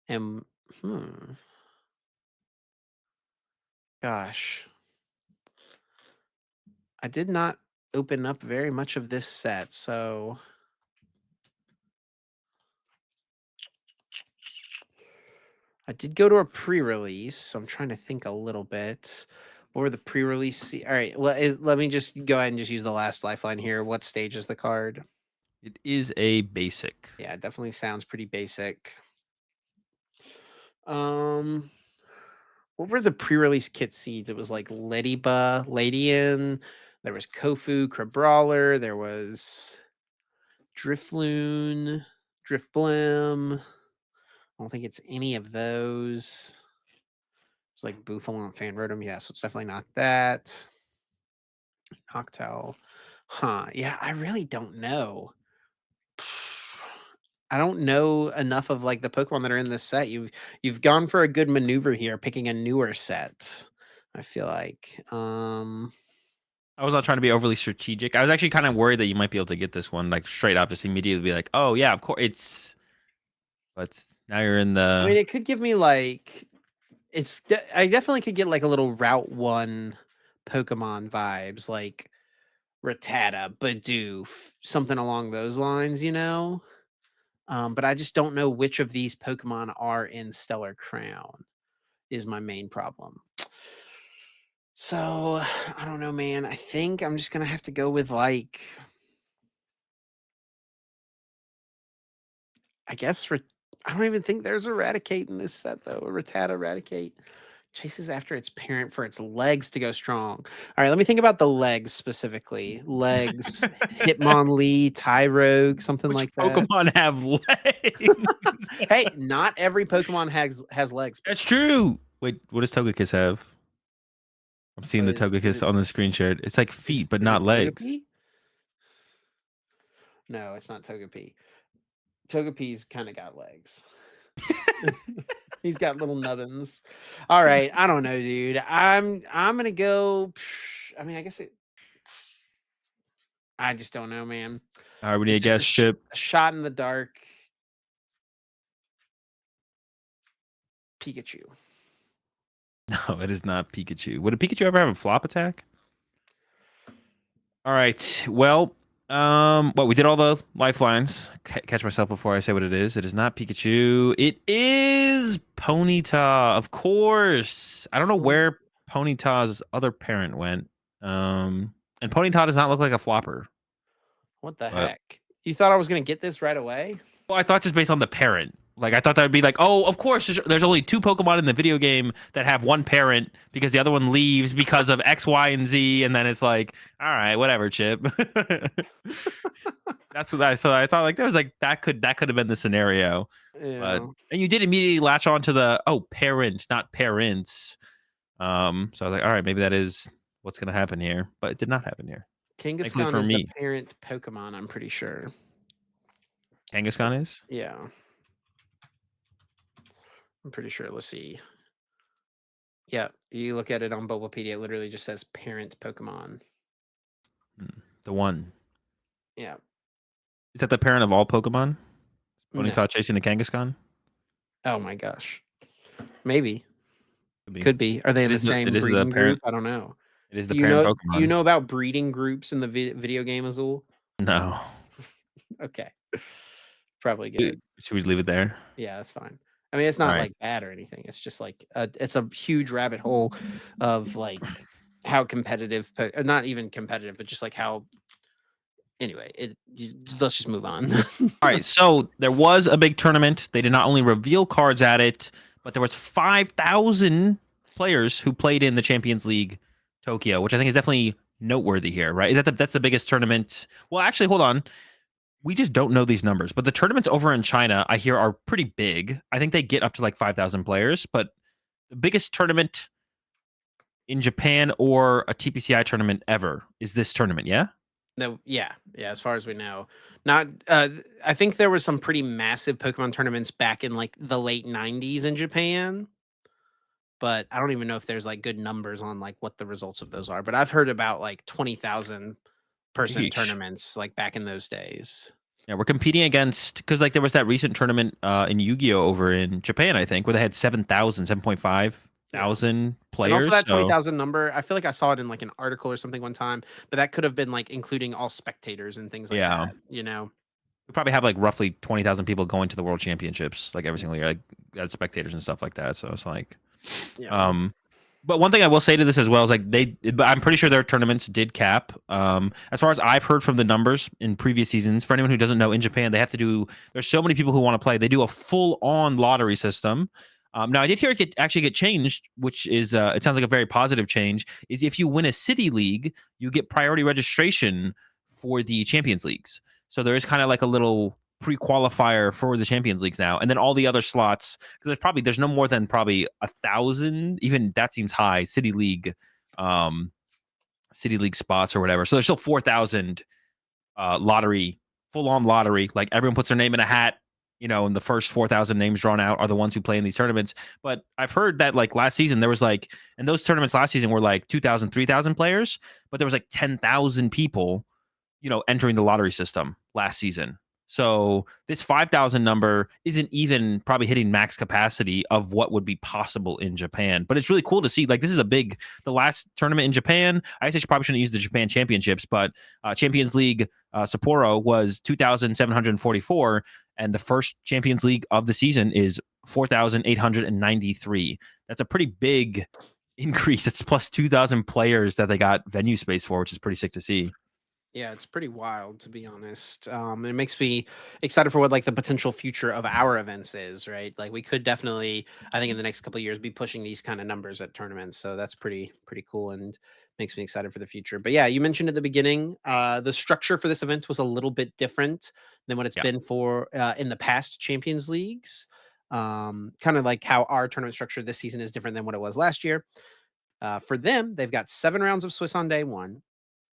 And hmm. Gosh. I did not open up very much of this set, so I did go to a pre-release, so I'm trying to think a little bit. What were the pre-release? All right, let me just go ahead and just use the last lifeline here. What stage is the card? It is a basic. Yeah, it definitely sounds pretty basic. Um, what were the pre-release kit seeds? It was like Ladyba, Ladian. There was Kofu, Crabrawler. There was Drifloon, Driftblim. I don't think it's any of those. It's like Buffalo and Fan Rotom. Yeah, so it's definitely not that. Noctowl. Huh. Yeah, I really don't know. I don't know enough of like the Pokemon that are in this set. You've gone for a good maneuver here, picking a newer set. I feel like. I was not trying to be overly strategic. I was actually kind of worried that you might be able to get this one like straight up, just immediately be like, "Oh yeah, of course it's." But now you're in I mean, the. it could give me like I definitely could get like a little Route 1 Pokemon vibes, like Rattata, Bidoof, something along those lines, you know? But I just don't know which of these Pokemon are in Stellar Crown is my main problem. So, I don't know, man. I think I'm just gonna have to go with like I guess I don't even think there's Eradicate in this set though. A Rattata Eradicate chases after its parent for its legs to go strong. All right, let me think about the legs specifically. Legs, Hitmonlee, Tyrogue, something Which like that. Pokemon have legs? Hey, not every Pokemon has legs. That's true. Wait, what does Togekiss have? I'm seeing the Is Togekiss it on the screen shared. It's like feet, but is not it legs. Togepi? No, it's not Togepi. Togepi's kind of got legs. He's got little nubbins. All right, I don't know, dude. I'm gonna go. I mean, I guess it. I just don't know, man. All right, we need It's a just guess, Chip. a shot in the dark. Pikachu. No, it is not Pikachu. Would a Pikachu ever have a flop attack? All right. Well, we did all the lifelines. Catch myself before I say what it is. It is not Pikachu. It is Ponyta, of course. I don't know where Ponyta's other parent went. And Ponyta does not look like a flopper. What the But heck? You thought I was gonna get this right away? well, I thought just based on the parent. Like I thought that would be like, oh, of course, there's only two Pokemon in the video game that have one parent because the other one leaves because of X, Y, and Z, and then it's like, all right, whatever, Chip. That's what I so I thought like there was like that could have been the scenario, but Yeah. and you did immediately latch on to the parent, not parents. So I was like, all right, maybe that is what's gonna happen here, but it did not happen here. Thankfully Kangaskhan for is the me, parent Pokemon, I'm pretty sure. Kangaskhan is. Yeah. I'm pretty sure. Let's see. Yeah, you look at it on Bulbapedia, it literally just says parent Pokemon. The one. Yeah. Is that the parent of all Pokemon? No. Ponyta chasing the Kangaskhan? Oh my gosh. Maybe. Could be. Could be. Are they in the It same is the breeding group? parent. I don't know. It is the Do you parent know do you Pokemon. know about breeding groups in the video game, Azul? No. Okay. Probably good. Should we leave it there? Yeah, that's fine. I mean, it's All not right. like bad or anything. It's just like it's a huge rabbit hole of like how competitive, not even competitive, but just like how. Anyway, let's just move on. All right. So there was a big tournament. They did not only reveal cards at it, but there was 5,000 players who played in the Champions League Tokyo, which I think is definitely noteworthy here, right? Is that's the biggest tournament? Well, actually, hold on. We just don't know these numbers, but the tournaments over in China, I hear, are pretty big. I think they get up to like 5,000 players, but the biggest tournament in Japan or a TPCI tournament ever is this tournament, yeah? No, yeah, as far as we know. Not I think there was some pretty massive Pokemon tournaments back in like the late 90s in Japan, but I don't even know if there's like good numbers on like what the results of those are, but I've heard about like 20,000 person Yeesh. tournaments like back in those days. Yeah, we're competing against because like there was that recent tournament in Yu-Gi-Oh over in Japan, I think, where they had 7,500 Yeah. And also players. that So 20,000 number, I feel like I saw it in like an article or something one time, but that could have been like including all spectators and things like yeah, that, you know? we probably have like roughly 20,000 people going to the World Championships like every single year, like as spectators and stuff like that. So it's like, Yeah. um, but one thing I will say to this as well is like I'm pretty sure their tournaments did cap. As far as I've heard from the numbers in previous seasons, for anyone who doesn't know, in Japan they have to do. There's so many people who want to play. They do a full-on lottery system. Now, I did hear it actually get changed, which is it sounds like a very positive change. Is if you win a city league, you get priority registration for the Champions Leagues. So there is kind of like a little pre-qualifier for the Champions Leagues now, and then all the other slots because there's no more than probably 1,000. Even that seems high. Um, City League spots or whatever. So there's still 4,000 lottery, full on lottery. Like everyone puts their name in a hat, and the first 4,000 names drawn out are the ones who play in these tournaments. But I've heard that like last season, there was like, and those tournaments last season were like 2,000, 3,000 players, but there was like 10,000 people, entering the lottery system last season. So this 5,000 number isn't even probably hitting max capacity of what would be possible in Japan. But it's really cool to see. Like this is the last tournament in Japan. I guess I probably shouldn't use the Japan Championships, but Champions League Sapporo was 2,744, and the first Champions League of the season is 4,893. That's a pretty big increase. It's plus 2,000 players that they got venue space for, which is pretty sick to see. Yeah, it's pretty wild to be honest. It makes me excited for what like the potential future of our events is, right? Like we could definitely, I think, in the next couple of years, be pushing these kind of numbers at tournaments. So that's pretty cool and makes me excited for the future. But yeah, you mentioned at the beginning, the structure for this event was a little bit different than what it's Yeah. been for in the past Champions Leagues. Kind of like how our tournament structure this season is different than what it was last year. For them, they've got 7 rounds of Swiss on day one,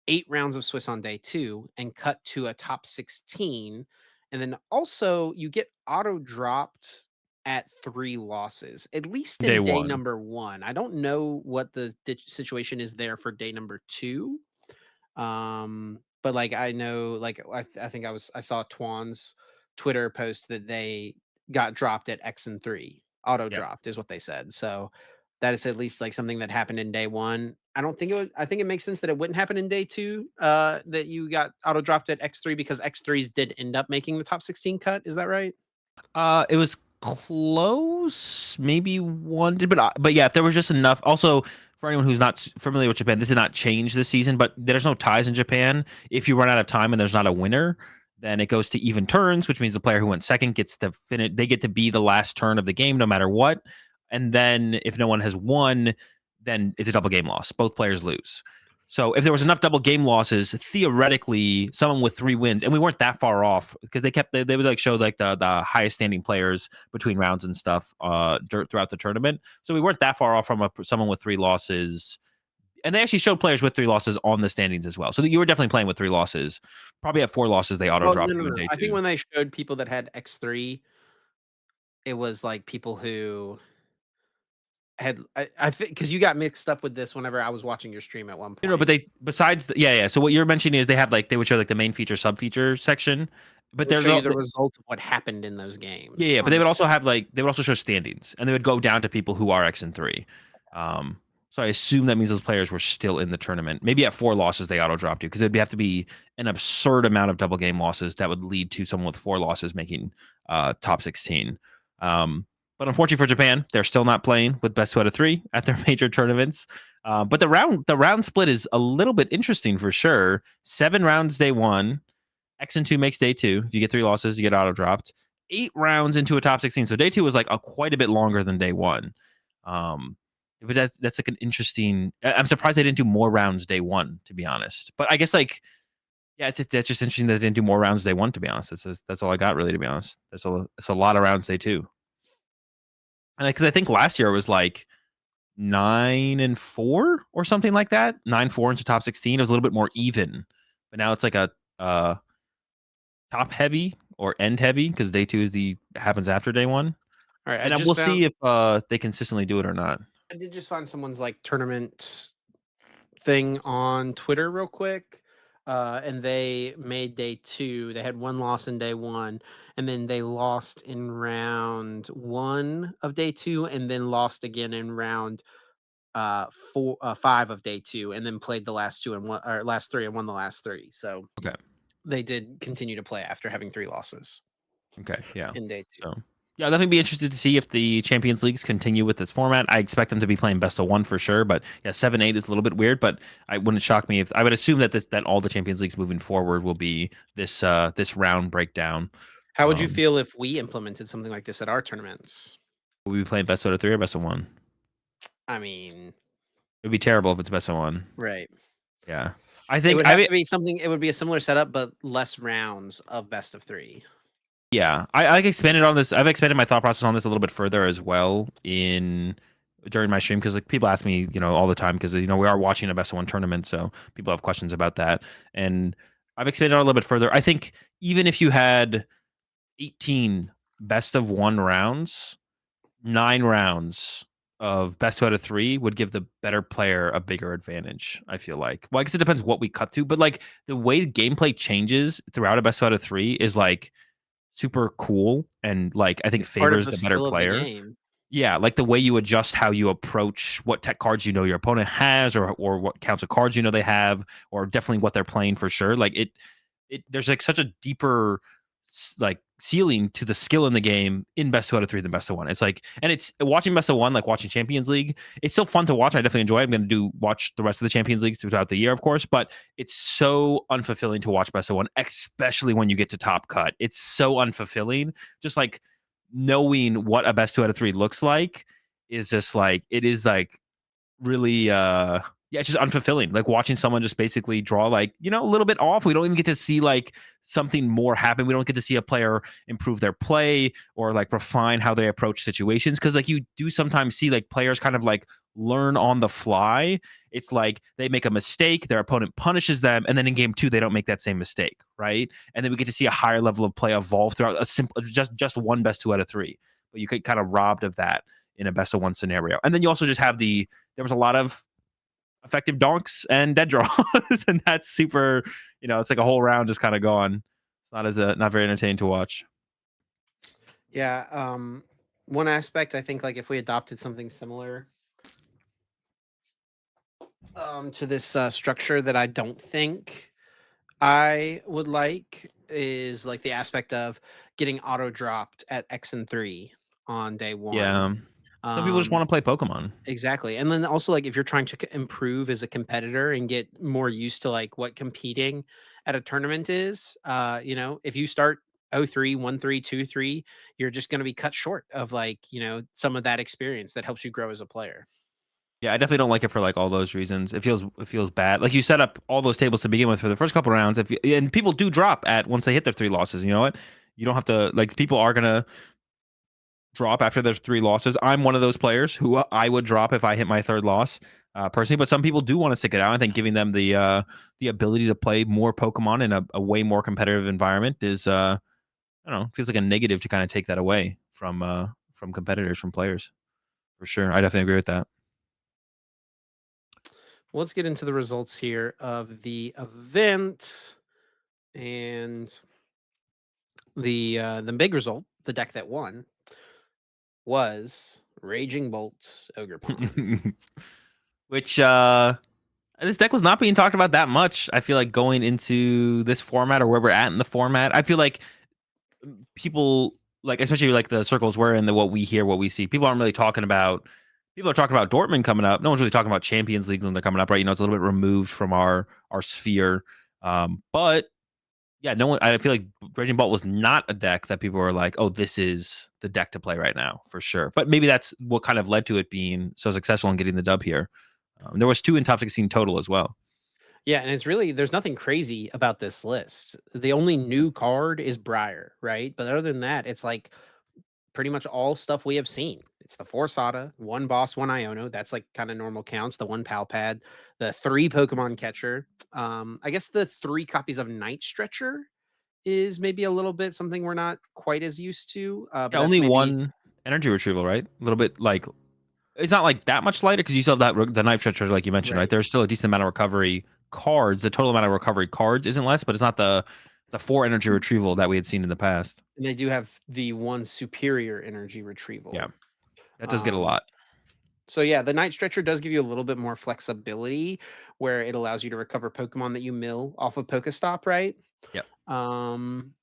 8 rounds of Swiss on day two, and cut to a top 16. And then also you get auto dropped at 3 losses, at least Day in day one. number one. I don't know what the situation is there for day number two. But like I know, like I think I saw Twan's Twitter post that they got dropped at X and 3. Auto Yep. dropped is what they said. So that is at least like something that happened in day one. I don't think it would, I think it makes sense that it wouldn't happen in day two, that you got auto dropped at X3 because X3s did end up making the top 16 cut. Is that right? It was close, maybe one did, but yeah, if there was just enough. Also, for anyone who's not familiar with Japan, this did not change this season, but there's no ties in Japan. If you run out of time and there's not a winner, then it goes to even turns, which means the player who went second gets to finish. They get to be the last turn of the game, no matter what. And then if no one has won, then it's a double game loss. Both players lose. So if there was enough double game losses, theoretically, someone with 3 wins, and we weren't that far off because they would like show like the highest standing players between rounds and stuff throughout the tournament. So we weren't that far off from someone with 3 losses, and they actually showed players with 3 losses on the standings as well. So you were definitely playing with 3 losses. Probably at 4 losses, they auto Well, dropped no, you no, in no. day I think two. when they showed people that had X3, it was like people who had, I think, because you got mixed up with this whenever I was watching your stream at one But point. they besides yeah. So what you're mentioning is they would show like the main feature, sub feature section, It but would there's show you the result of what happened in those games yeah, but on they the would also stream. have like they would also show standings, and they would go down to people who are X and 3. Um, so I assume that means those players were still in the tournament. Maybe at 4 losses they auto dropped you because it'd have to be an absurd amount of double game losses that would lead to someone with 4 losses making top 16. But unfortunately for Japan, they're still not playing with best 2 out of 3 at their major tournaments. But the round split is a little bit interesting for sure. 7 rounds day one. X and 2 makes day two. If you get 3 losses, you get auto dropped. 8 rounds into a top 16. So day two was like quite a bit longer than day one. Um, but that's like an interesting. I'm surprised they didn't do more rounds day one, to be honest. But I guess like yeah, that's just interesting that they didn't do more rounds day one. To be honest, that's all I got really. To be honest, it's a lot of rounds day two. And because I think last year it was like 9-4 or something like that. 9-4 into top 16. It was a little bit more even, but now it's like a top heavy or end heavy because day two is the happens after day one. All right, And we'll see if they consistently do it or not. I did just find someone's like tournament thing on Twitter real quick. And they made day two. They had 1 loss in day one, and then they lost in round one of day two, and then lost again in round five of day two, and then played the last two and one, or last three, and won the last three. So Okay. they did continue to play after having 3 losses Okay. Yeah. in day two. So yeah, I'll definitely be interested to see if the Champions Leagues continue with this format. I expect them to be playing best of one for sure, but yeah, 7-8 is a little bit weird. But I wouldn't shock me if I would assume that all the Champions Leagues moving forward will be this round breakdown. How would you Um, feel if we implemented something like this at our tournaments? Would we be playing best out of 3 or best of 1? I mean, It'd be terrible if it's best of 1. right. Yeah. I It think would have to be something it would be a similar setup, but less rounds of best of 3. yeah. I expanded on this. I've expanded my thought process on this a little bit further as well during my stream because like people ask me, all the time because we are watching a best of 1 tournament, so people have questions about that. And I've expanded on a little bit further. I think even if you had 18 best of 1 rounds, 9 rounds of best out of 3 would give the better player a bigger advantage, I feel like. Well, I guess it depends what we cut to, but like the way gameplay changes throughout a best out of 3 is like super cool and like I think It's part of favors the the better skill of the player. game. Yeah, like the way you adjust how you approach what tech cards your opponent has, or what counts of cards they have, or definitely what they're playing for sure. Like it there's like such a deeper like ceiling to the skill in the game in best two out of three than best of one. It's like, and it's watching best of one, like watching Champions League. It's still fun to watch. I definitely enjoy it. I'm going to watch the rest of the Champions Leagues throughout the year, of course, but it's so unfulfilling to watch best of one, especially when you get to top cut. It's so unfulfilling. Just like knowing what a best two out of three looks like is just like, it is like really yeah, it's just unfulfilling, like watching someone just basically draw like a little bit off. We don't even get to see like something more happen. We don't get to see a player improve their play or like refine how they approach situations, because like you do sometimes see like players kind of like learn on the fly. It's like they make a mistake, their opponent punishes them, and then in game two they don't make that same mistake, right? And then we get to see a higher level of play evolve throughout a simple just one best two out of three, but you get kind of robbed of that in a best of one scenario. And then you also just have there was a lot of effective donks and dead draws, and that's super. It's like a whole round just kind of gone. It's not very entertaining to watch. Yeah, one aspect I think like if we adopted something similar to this structure that I don't think I would like is like the aspect of getting auto dropped at X and 3 on day 1. Yeah, some people just Um want to play Pokemon. Exactly. And then also like if you're trying to improve as a competitor and get more used to like what competing at a tournament is, if you start 0-3, 1-3, 2-3, you're just going to be cut short of like, some of that experience that helps you grow as a player. Yeah, I definitely don't like it for like all those reasons. It feels bad. Like you set up all those tables to begin with for the first couple rounds. And people do drop at once they hit their 3 losses. You know what? You don't have to like people are gonna drop after their 3 losses. I'm one of those players who I would drop if I hit my third loss, personally. But some people do want to stick it out. I think giving them the ability to play more Pokemon in a way more competitive environment is I don't know, feels like a negative to kind of take that away from competitors, from players. For sure. I definitely agree with that. Well, let's get into the results here of the event. And the big result, the deck that won, was Raging Bolts Ogre Pawn. Which this deck was not being talked about that much. I feel like going into this format or where we're at in the format, I feel like people like, especially like the circles we're in, what we hear, what we see, people aren't really talking about. People are talking about Dortmund coming up. No one's really talking about Champions League when they're coming up, right? It's a little bit removed from our sphere. But yeah, no one. I feel like Raging Bolt was not a deck that people were like, "Oh, this is the deck to play right now for sure." But maybe that's what kind of led to it being so successful and getting the dub here. There was 2 in top 16 total as well. Yeah, and it's really there's nothing crazy about this list. The only new card is Briar, right? But other than that, it's like pretty much all stuff we have seen. It's the 4 Sada, 1 Boss, 1 Iono. That's like kind of normal counts. The 1 Pal Pad, the 3 Pokemon Catcher. I guess the 3 copies of Night Stretcher is maybe a little bit something we're not quite as used to. But Yeah, that's only maybe one energy retrieval, right? A little bit like it's not like that much lighter because you still have the knife stretcher, like you mentioned, right? right. There's still a decent amount of recovery cards. The total amount of recovery cards isn't less, but it's not the 4 energy retrieval that we had seen in the past. And they do have the 1 Superior Energy Yeah, Retrieval. that does get a Um, lot. So yeah, the Night Stretcher does give you a little bit more flexibility where it allows you to recover Pokemon that you mill off of Pokestop, right? Yep, Um,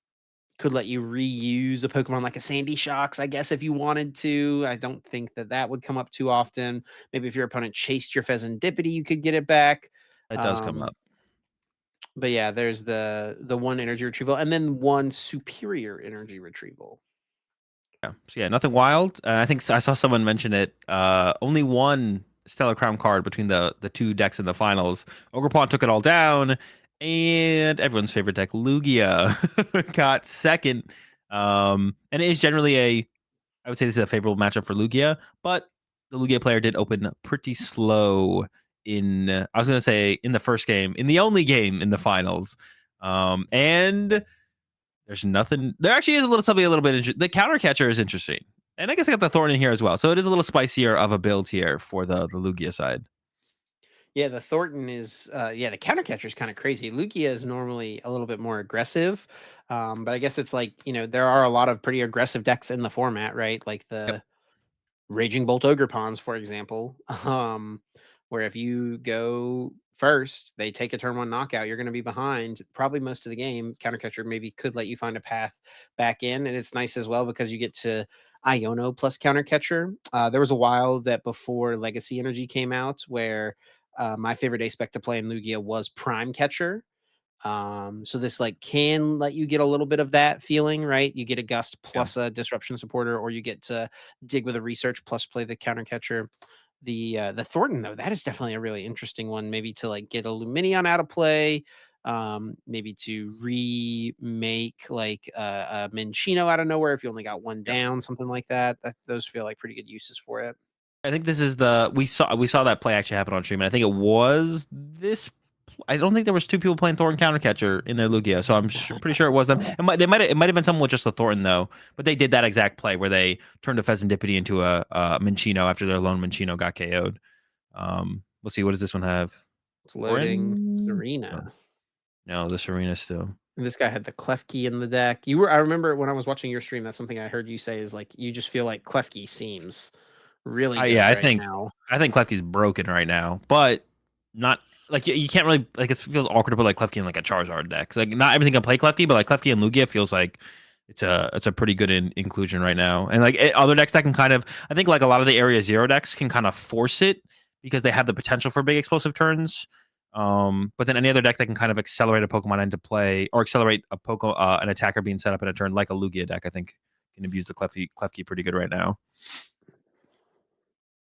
could let you reuse a Pokemon like a Sandy Shocks, I guess, if you wanted to. I don't think that that would come up too often. Maybe if your opponent chased your Pheasantipity, you could get it back. it does come Um, up. but yeah, there's the 1 energy retrieval and then 1 superior energy retrieval. Yeah. So yeah, nothing wild. I think I saw someone mention it. Only one Stellar Crown card between the two decks in the finals. Ogrepon took it all down, and everyone's favorite deck, Lugia, got second. And it is generally I would say this is a favorable matchup for Lugia, but the Lugia player did open pretty slow in. I was gonna say in the first game, in the only game in the finals, and there's nothing. There actually is a little something a little bit interesting. The counter catcher is interesting, and I guess I got the thorn in here as well. So it is a little spicier of a build here for the Lugia side. Yeah, the Thornton is yeah, the counter catcher is kind of crazy. Lugia is normally a little bit more aggressive. But I guess it's like, there are a lot of pretty aggressive decks in the format, right? Like Yep. the Raging Bolt Ogre Pawns, for example, where if you go first, they take a turn one knockout, you're going to be behind probably most of the game. Countercatcher maybe could let you find a path back in, and it's nice as well because you get to Iono plus Countercatcher. There was a while that before Legacy Energy came out where my favorite ace spec to play in Lugia was Prime Catcher. So this like can let you get a little bit of that feeling, right? You get a gust Yeah. plus a disruption supporter, or you get to dig with a research plus play the counter catcher. The Thornton though, that is definitely a really interesting one. Maybe to like get a Luminion out of play, maybe to remake like a Minchino out of nowhere if you only got one Yep. down, something like that. Those feel like pretty good uses for it. I think this is we saw that play actually happen on stream, and I think it was this. I don't think there was two people playing Thorn Countercatcher in their Lugia, so I'm pretty sure it was them. It might have been someone with just the Thorn though, but they did that exact play where they turned a Pheasantipity into a Minchino after their lone Minchino got KO'd. We'll see. What does this one have? It's loading Thorn? Oh, Serena. no, the Serena still. And this guy had the Klefki in the deck. I remember when I was watching your stream, that's something I heard you say is like you just feel like Klefki seems really Yeah, good I right think now. I think Klefki's broken right now, but not like you can't really like it feels awkward to put like Klefki in like a Charizard deck. 'Cause, like not everything can play Klefki, but like Klefki and Lugia feels like it's a pretty good inclusion right now. And like other decks that can kind of I think like a lot of the Area Zero decks can kind of force it because they have the potential for big explosive turns. But then any other deck that can kind of accelerate a Pokemon into play or accelerate an attacker being set up in a turn like a Lugia deck, I think can abuse the Klefki pretty good right now.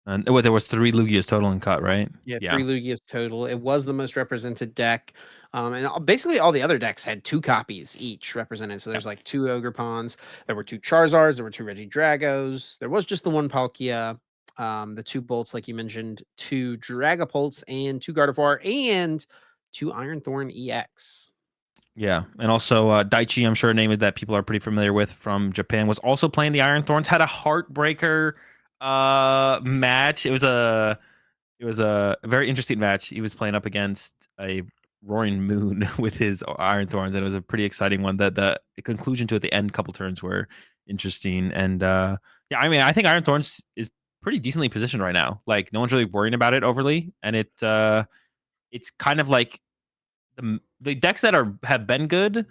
And there was 3 Lugias total in cut, right? Yeah, Yeah. 3 Lugias total. It was the most represented deck. And basically all the other decks had 2 copies each represented. So Yeah. there's like 2 Ogre Pawns. There were 2 Charizards. There were 2 Regidragos. There was just the 1 Palkia. The 2 Bolts, like you mentioned, 2 Dragapults and 2 Gardevoir and 2 Iron Thorn EX. Yeah. And also Daichi, I'm sure a name that people are pretty familiar with from Japan, was also playing the Iron Thorns, had a heartbreaker match. It was a very interesting match. He was playing up against a Roaring Moon with his Iron Thorns, and it was a pretty exciting one. That the conclusion to it, the end couple turns were interesting. And yeah, I mean, I think Iron Thorns is pretty decently positioned right now. Like no one's really worrying about it overly, and it's kind of like the decks that have been good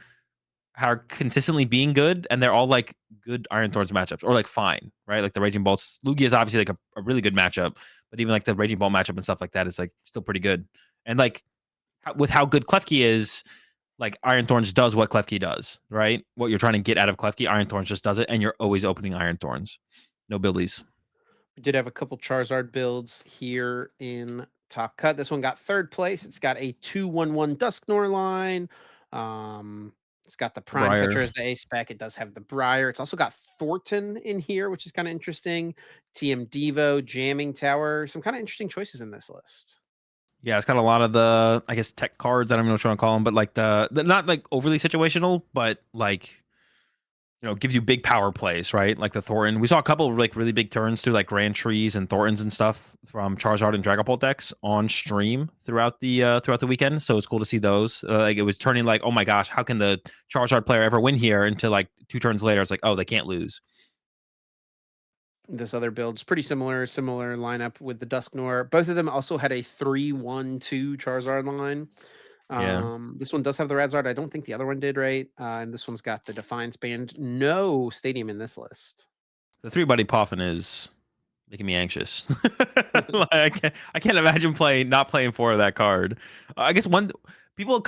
are consistently being good, and they're all like good Iron Thorns matchups, or like fine, right? Like the Raging Bolts. Lugia is obviously like a really good matchup, but even like the Raging Bolt matchup and stuff like that is like still pretty good. And like with how good Klefki is, like Iron Thorns does what Klefki does, right? What you're trying to get out of Klefki, Iron Thorns just does it, and you're always opening Iron Thorns. No billies. We did have a couple Charizard builds here in Top Cut. This one got third place. It's got a 2/1/1 Dusknoir line. Um, it's got the Prime Briar. Catcher as the A spec. It does have the Briar. It's also got Thornton in here, which is kind of interesting. TM Devo, Jamming Tower. Some kind of interesting choices in this list. Yeah, it's got a lot of the, I guess, tech cards. I don't know what you want to call them, but like the not like overly situational, but like gives you big power plays, right? Like the Thornton. We saw a couple of like really big turns through like Grand Trees and Thorntons and stuff from Charizard and Dragapult decks on stream throughout the weekend. So it's cool to see those. Like it was turning like, oh my gosh, how can the Charizard player ever win here? Until like 2 turns later, it's like, oh, they can't lose. This other build's pretty similar lineup with the Dusknoir. Both of them also had a 3/1/2 Charizard line. Yeah, This one does have the Radzard. I don't think the other one did, right? And this one's got the Defiance Band. No Stadium in this list. the 3 buddy Poffin is making me anxious. Like, I can't imagine not playing 4 of that card. I guess one people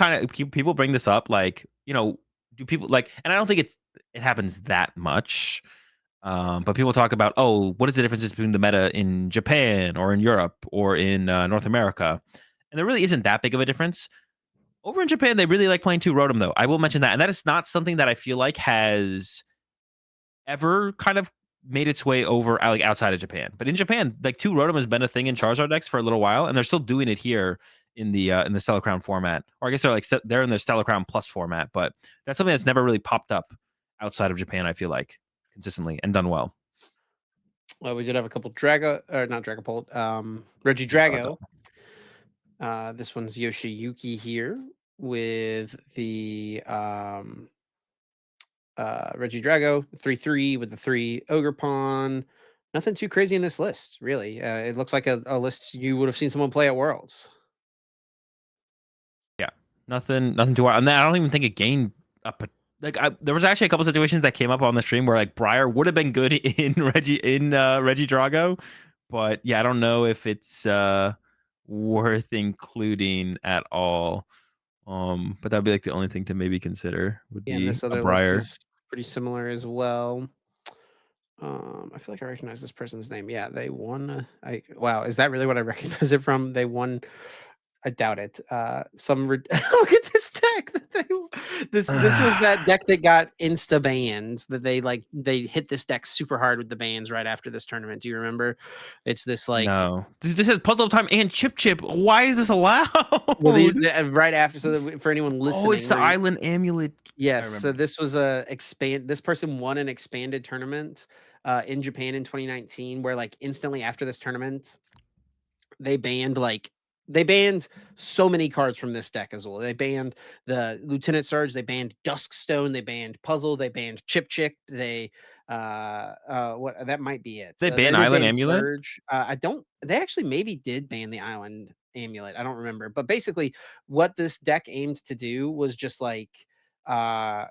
bring this up like do people like, and I don't think it happens that much. But people talk about, oh, what is the difference between the meta in Japan or in Europe or in North America? And there really isn't that big of a difference. Over in Japan, they really like playing two Rotom, though. I will mention that. And that is not something that I feel like has ever kind of made its way over like outside of Japan. But in Japan, like two Rotom has been a thing in Charizard decks for a little while, and they're still doing it here in the Stellar Crown format. Or I guess they're like they're in the Stellar Crown Plus format, but that's something that's never really popped up outside of Japan, I feel like, consistently and done well. Well, we did have a couple Drago, or not Dragapult, Reggie Drago. Drago. This one's Yoshiyuki here with the Reggie Drago, 3/3 with the 3 Ogre Pawn. Nothing too crazy in this list, really. It looks like a list you would have seen someone play at Worlds. Yeah, nothing too wild. And I don't even think it gained up. Like there was actually a couple situations that came up on the stream where like Briar would have been good in Reggie Drago, but yeah, I don't know if it's worth including at all. But that'd be like the only thing to maybe consider would Yeah, and be this a other list Briar. is pretty similar as well. I feel like I recognize this person's name. Yeah, they won. Wow, is that really what I recognize it from? They won. I doubt it. Look at this deck. This was that deck that got insta bans. That they hit this deck super hard with the bans right after this tournament. Do you remember? It's this like No, this is Puzzle of Time and Chip. Why is this allowed? well right after. So that for anyone Oh, it's listening, the Island Amulet. I yes. So remember. this was a expand. This person won an expanded tournament in Japan in 2019, where like instantly after this tournament, they banned so many cards from this deck as well. They banned the Lieutenant Surge, they banned Duskstone, they banned Puzzle, they banned Chip Chick, they what that might be it. They ban They Island banned Amulet. Surge. I don't they actually maybe did ban the Island Amulet. I don't remember. But basically what this deck aimed to do was just like uh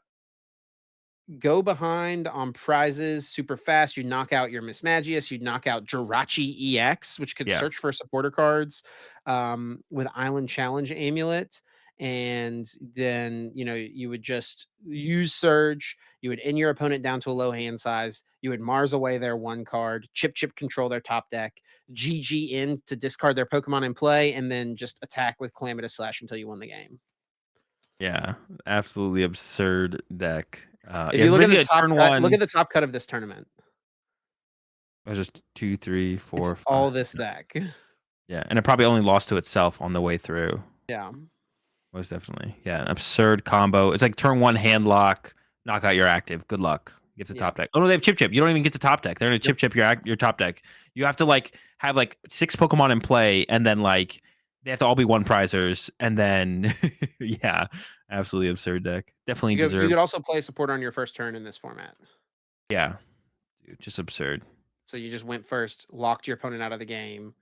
go behind on prizes super fast. You knock out your Mismagius, you knock out Jirachi EX, which could Yeah, search for supporter cards with Island Challenge Amulet. And then, you would just use Surge. You would end your opponent down to a low hand size. You would Mars away their one card, Chip control their top deck, GG in to discard their Pokemon in play, and then just attack with Calamitous Slash until you win the game. yeah, absolutely absurd deck. If Yeah, you it's look at the basically a top turn cut, look one. at the top cut of this tournament. It was just 2, 3, It's 4, 5. all this deck. Yeah, and it probably only lost to itself on the way through. Yeah. Most definitely. Yeah, an absurd combo. It's like turn one hand lock, knock out your active. Good luck. Get to Yeah. top deck. Oh no, they have Chip. You don't even get to top deck. They're gonna Yep. chip your top deck. You have to like have like 6 Pokemon in play, and then like they have to all be one prizers, and then yeah, absolutely absurd deck. Definitely You deserved. could also play support on your first turn in this format. Yeah, dude, just absurd. So you just went first, locked your opponent out of the game.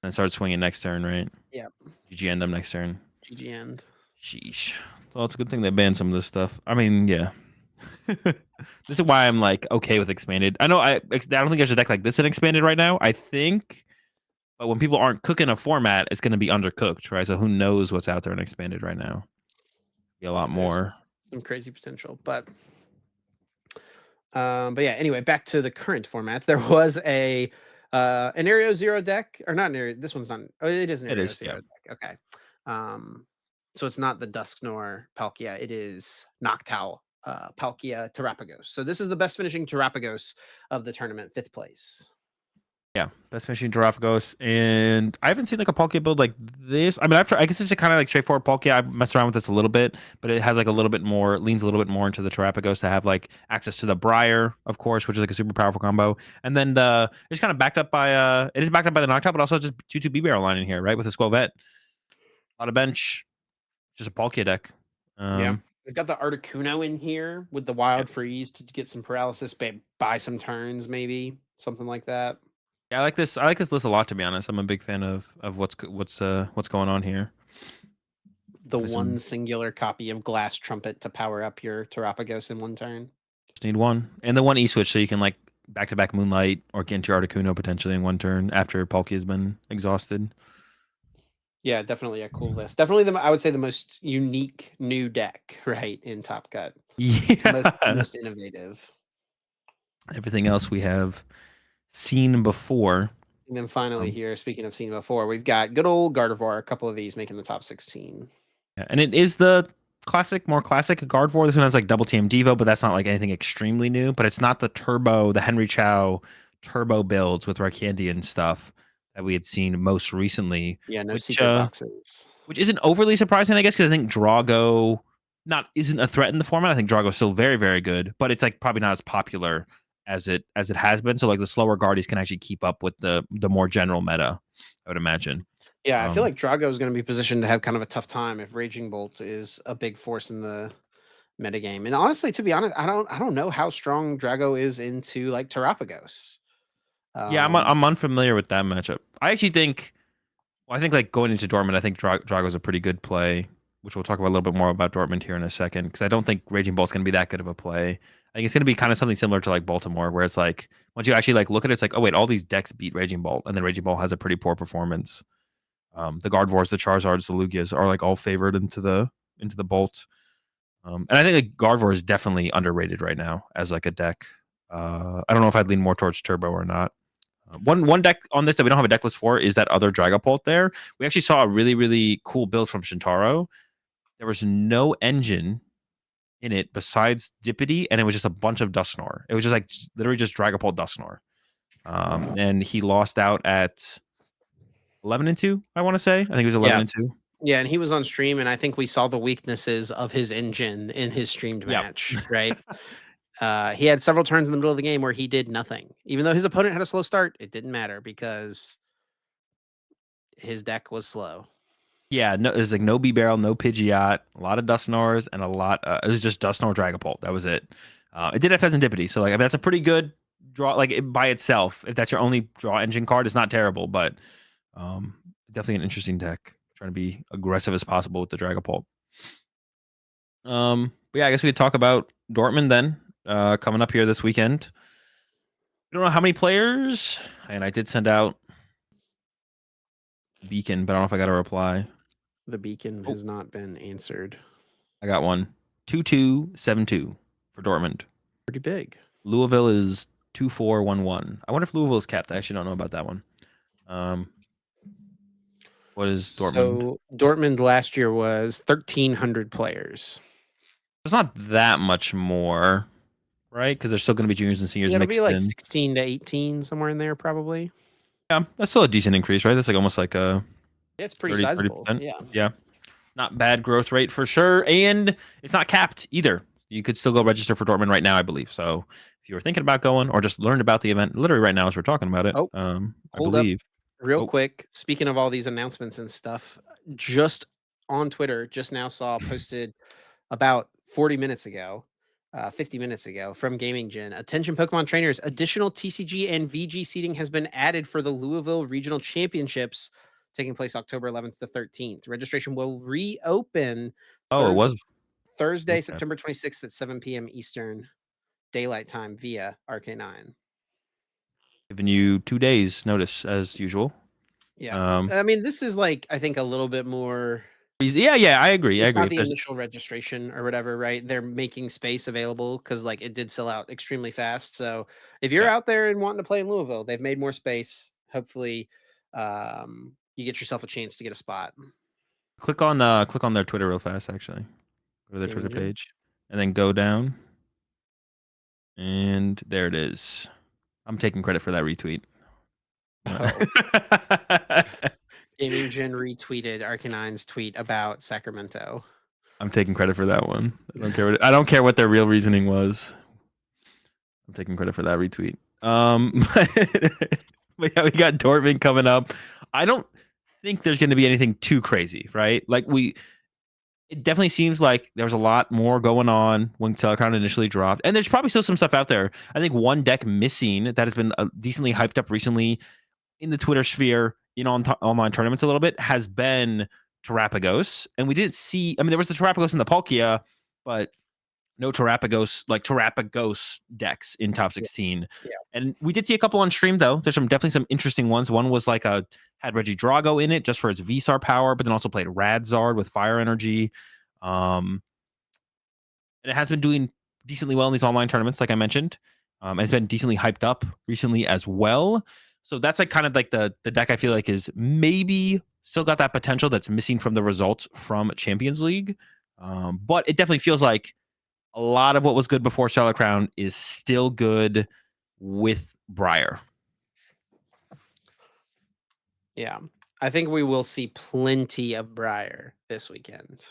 And start swinging next turn, right? Yeah. GG end them next turn. GG end. Sheesh. Well, it's a good thing they banned some of this stuff. I mean, yeah. This is why I'm like okay with expanded. I know I don't think there's a deck like this in expanded right now. I think, but when people aren't cooking a format, it's going to be undercooked, right? So who knows what's out there in expanded right now? Be a lot There's more. some crazy potential, but yeah. Anyway, back to the current format. There was an Area Zero deck, or not an Area. This one's not. Oh, it is an It Area is, Zero yeah. deck. Okay. So it's not the Dusknor Palkia. It is Noctowl Palkia Terapagos. So this is the best finishing Terapagos of the tournament, 5th place. Yeah, best finishing Terapagos, and I haven't seen like a Palkia build like this. I mean, I guess it's a kind of like straightforward Palkia. I've messed around with this a little bit, but it has like a little bit more, leans a little bit more into the Terapagos to have like access to the Briar, of course, which is like a super powerful combo. And then it's kind of backed up by it is backed up by the Noctowl, but also just 2/2 B-Barrel line in here, right? With a Squavette, a lot of bench, just a Palkia deck. Yeah. We've got the Articuno in here with the Yeah, Wild Freeze to get some paralysis, buy some turns, maybe something like that. yeah, I like this. I like this list a lot, to be honest. I'm a big fan of what's going on here. The For some, one singular copy of Glass Trumpet to power up your Terapagos in one turn. just need one, and the one E-switch so you can like back-to-back Moonlight or get into your Articuno potentially in one turn after Palkia has been exhausted. Yeah, definitely a cool list. Definitely I would say the most unique new deck, right, in Top Cut. Yeah, Most innovative. Everything else we have seen before. And then finally Um, here, speaking of seen before, we've got good old Gardevoir, a couple of these making the top 16. yeah, and it is the more classic Gardevoir. This one has like double TM Devo, but that's not like anything extremely new. But it's not the Henry Chow turbo builds with Raikandi and stuff that we had seen most recently, Yeah, no which secret boxes. isn't overly surprising, I guess, because I think Drago isn't a threat in the format. I think Drago's still very, very good, but it's like probably not as popular as it has been. So like the slower Guardies can actually keep up with the more general meta, I would imagine. Yeah, I feel like Drago is going to be positioned to have kind of a tough time if Raging Bolt is a big force in the metagame. And honestly, to be honest, I don't know how strong Drago is into like Terapagos. Yeah, I'm unfamiliar with that matchup. I actually think, well, I think like going into Dortmund, I think Drago's a pretty good play, which we'll talk about a little bit more about Dortmund here in a second, because I don't think Raging Bolt's going to be that good of a play. I think it's going to be kind of something similar to like Baltimore, where it's like once you actually like look at it, it's like, oh wait, all these decks beat Raging Bolt, and then Raging Bolt has a pretty poor performance. The Gardevoirs, the Charizards, the Lugias are like all favored into the Bolt. And I think like Gardevoir is definitely underrated right now as like a deck. I don't know if I'd lean more towards Turbo or not. One deck on this that we don't have a deck list for is that other Dragapult there. We actually saw a really, really cool build from Shintaro. There was no engine in it besides Dippity, and it was just a bunch of Dusknoir. It was just like literally just Dragapult Dusknoir. And he lost out at 11-2, I want to say. I think it was 11-2. Yeah, and he was on stream, and I think we saw the weaknesses of his engine in his streamed Yep. match, right? He had several turns in the middle of the game where he did nothing. Even though his opponent had a slow start, it didn't matter because his deck was slow. Yeah, no, there's like no B barrel, no Pidgeot, a lot of Dusknoirs, and a lot. It was just Dusknoir Dragapult. That was it. It did have Pheasantipity, so like I mean, that's a pretty good draw. Like by itself, if that's your only draw engine card, it's not terrible, but definitely an interesting deck. Trying to be aggressive as possible with the Dragapult. But yeah, I guess we could talk about Dortmund then. Coming up here this weekend. I don't know how many players, and I did send out Beacon, but I don't know if I got a reply. The beacon has not been answered. I got one. 2272 for Dortmund. Pretty big. Louisville is 2411. I wonder if Louisville is capped. I actually don't know about that one. What is Dortmund? So Dortmund last year was 1,300 players. It's not that much more, right? Because there's still going to be juniors and seniors Yeah, it'll mixed be like in. 16 to 18, somewhere in there, probably. Yeah, that's still a decent increase, right? That's like almost like a Yeah, it's pretty 30, sizable. 30%. Yeah. Yeah. Not bad growth rate for sure. And it's not capped either. You could still go register for Dortmund right now, I believe. So if you were thinking about going or just learned about the event literally right now as we're talking about it, Oh, I hold up believe. real quick. Speaking of all these announcements and stuff, just on Twitter, just now saw posted about 40 minutes ago, 50 minutes ago from Gaming Gen. Attention Pokemon trainers, additional TCG and VG seating has been added for the Louisville Regional Championships taking place October 11th to 13th. Registration will reopen Oh, it was Thursday, okay. September 26th at 7 p.m. Eastern Daylight Time via RK9. Giving you 2 days notice as usual. Yeah. I mean, this is like, I think a little bit more. Yeah, I agree. It's not If the there's initial registration or whatever, right? They're making space available because like it did sell out extremely fast. So if you're yeah, out there and wanting to play in Louisville, they've made more space. Hopefully, you get yourself a chance to get a spot. click on their Twitter real fast. Actually, go to their Gaming Twitter Gen. page and then go down, and there it is. I'm taking credit for that retweet. Oh. Gaming Gen retweeted Arcanine's tweet about Sacramento. I'm taking credit for that one. I don't care what their real reasoning was. I'm taking credit for that retweet. But yeah, we got Dortmund coming up. I don't think there's going to be anything too crazy, right? Like it definitely seems like there's a lot more going on when Telecron initially dropped, and there's probably still some stuff out there. I think one deck missing that has been decently hyped up recently in the Twitter sphere, online tournaments a little bit, has been Terapagos, and we didn't see. I mean, there was the Terapagos and the Palkia, but no Terapagos decks in top 16. Yeah. And we did see a couple on stream though. There's definitely some interesting ones. One was like had Reggie Drago in it just for its VSAR power, but then also played Radzard with fire energy. And it has been doing decently well in these online tournaments, like I mentioned. And it's been decently hyped up recently as well. So that's like kind of like the deck I feel like is maybe still got that potential that's missing from the results from Champions League. But it definitely feels like a lot of what was good before Charlotte Crown is still good with Briar. Yeah. I think we will see plenty of Briar this weekend.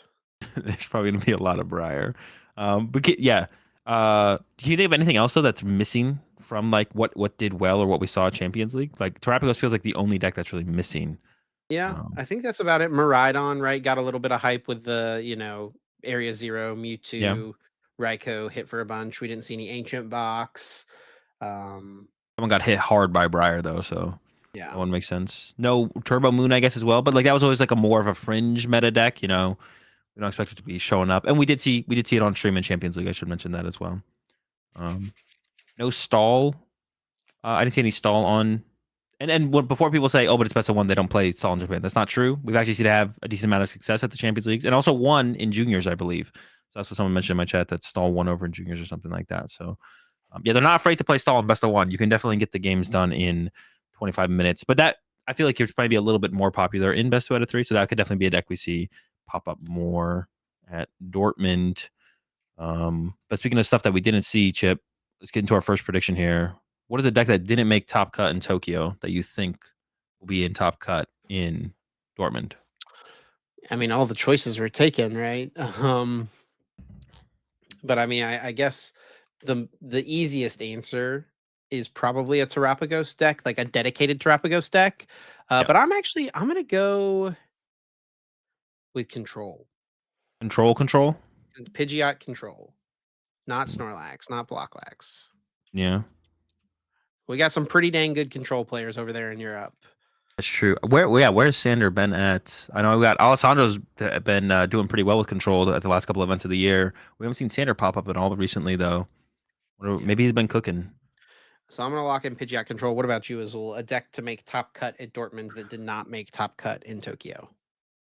There's probably going to be a lot of Briar. Yeah. Do you think of anything else though that's missing from like what did well or what we saw at Champions League? Like Terapagos feels like the only deck that's really missing. Yeah, Um, I think that's about it. Maridon, right? Got a little bit of hype with the, Area Zero, yeah, Mewtwo, Raikou hit for a bunch. We didn't see any Ancient Box. Um, someone got hit hard by Briar though, so that yeah. one makes sense. No Turbo Moon, I guess as well, but like that was always like a more of a fringe meta deck. We don't expect it to be showing up, and we did see it on stream in Champions League. I should mention that as well. Um, no stall. I didn't see any stall on. And before people say, "Oh, but it's best of one," they don't play stall in Japan. That's not true. We've actually seen it have a decent amount of success at the Champions Leagues, and also won in juniors, I believe. So that's what someone mentioned in my chat that stall won over in juniors or something like that. So yeah, they're not afraid to play stall in best of one. You can definitely get the games done in 25 minutes. But that I feel like it's probably be a little bit more popular in best two out of three. So that could definitely be a deck we see pop up more at Dortmund. But speaking of stuff that we didn't see, Chip, let's get into our first prediction here. What is a deck that didn't make top cut in Tokyo that you think will be in top cut in Dortmund? I mean, all the choices were taken, right? But I mean, I guess the easiest answer is probably a Terapagos deck, like a dedicated Terapagos deck. Yeah. But I'm gonna go with Control. Control. Pidgeot Control. Not Snorlax, not Blocklax. Yeah. We got some pretty dang good control players over there in Europe. That's true. Where's Sander been at? I know we got Alessandro's been doing pretty well with control at the last couple of events of the year. We haven't seen Sander pop up at all recently though. Yeah. Maybe he's been cooking. So I'm gonna lock in Pidgeot Control. What about you, Azul? A deck to make top cut at Dortmund that did not make top cut in Tokyo.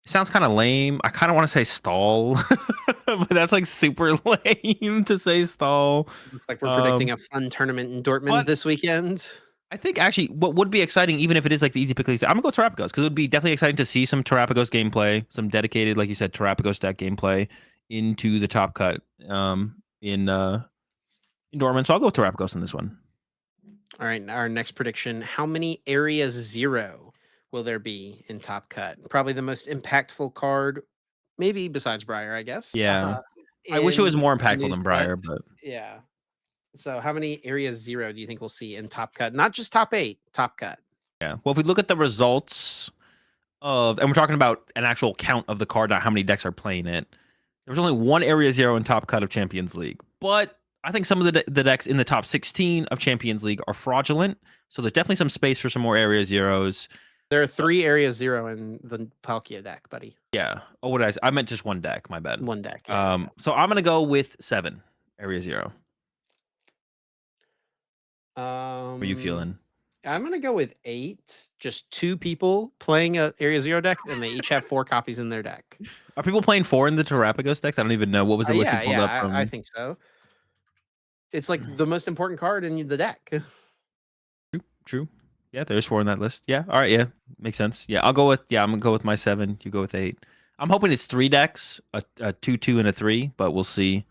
It sounds kind of lame. I kind of want to say stall, but that's like super lame to say stall. Looks like we're predicting Um, a fun tournament in Dortmund but this weekend. I think actually what would be exciting, even if it is like the easy pick, I'm gonna go Terapagos because it would be definitely exciting to see some Terapagos gameplay, some dedicated, like you said, Terapagos deck gameplay into the top cut in Dortmund. So I'll go with Terapagos in this one. All right, our next prediction. How many Area Zero will there be in top cut? Probably the most impactful card, maybe besides Briar, I guess. Yeah, I wish it was In more the impactful new than set. Briar, but Yeah. So how many Area Zero do you think we'll see in top cut? Not just top 8, top cut. yeah. Well, if we look at the results and we're talking about an actual count of the card, not how many decks are playing it. There was only one Area Zero in top cut of Champions League, but I think some of the decks in the top 16 of Champions League are fraudulent. So there's definitely some space for some more Area Zeros. There are 3 Area Zero in the Palkia deck, buddy. Yeah. Oh, what did I say? I meant just one deck. My bad. One deck. Yeah. So I'm gonna go with 7 Area Zero. What are you Um, feeling? I'm gonna go with 8. Just 2 people playing a Area Zero deck, and they each have 4 copies in their deck. Are people playing 4 in the Terapagos decks? I don't even know. What was the list you Yeah, pulled up I from? think so. It's like the most important card in the deck. True. Yeah, there's 4 in that list. Yeah. All right. Yeah, makes sense. Yeah, I'm gonna go with my 7. You go with 8. I'm hoping it's 3 decks, a 2, and a 3, but we'll see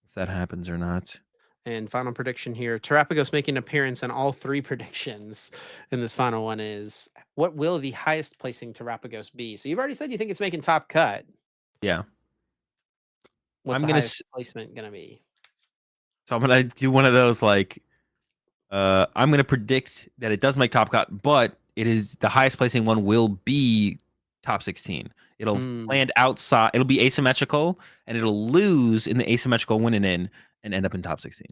if that happens or not. And final prediction here: Terapagos making an appearance in all 3 predictions. And this final one is: what will the highest placing Terapagos be? So you've already said you think it's making top cut. Yeah. What's I'm the gonna highest placement gonna be? so I'm gonna do one of those like I'm gonna predict that it does make top cut, but it is the highest placing one will be top 16. It'll Mm, land outside. It'll be asymmetrical, and it'll lose in the asymmetrical winning in and end up in top 16.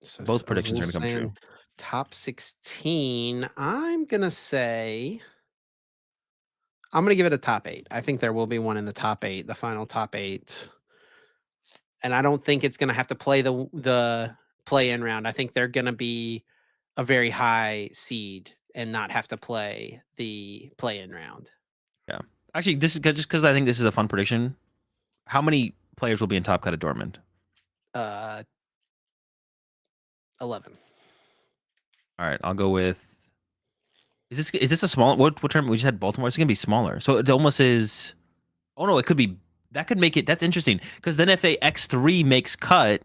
so Both predictions are Azul's gonna come saying true. top 16. I'm gonna say I'm gonna give it a top 8. I think there will be one in the top 8, the final top 8. And I don't think it's gonna have to play the play-in round. I think they're gonna be a very high seed and not have to play the play-in round. Yeah. Actually, this is just because I think this is a fun prediction. How many players will be in top cut at Dortmund? Uh, 11. All right, I'll go with. Is this a small? What term? We just had Baltimore. It's gonna be smaller. So it almost is. Oh no, it could be. That could make it. That's interesting because then if a X3 makes cut,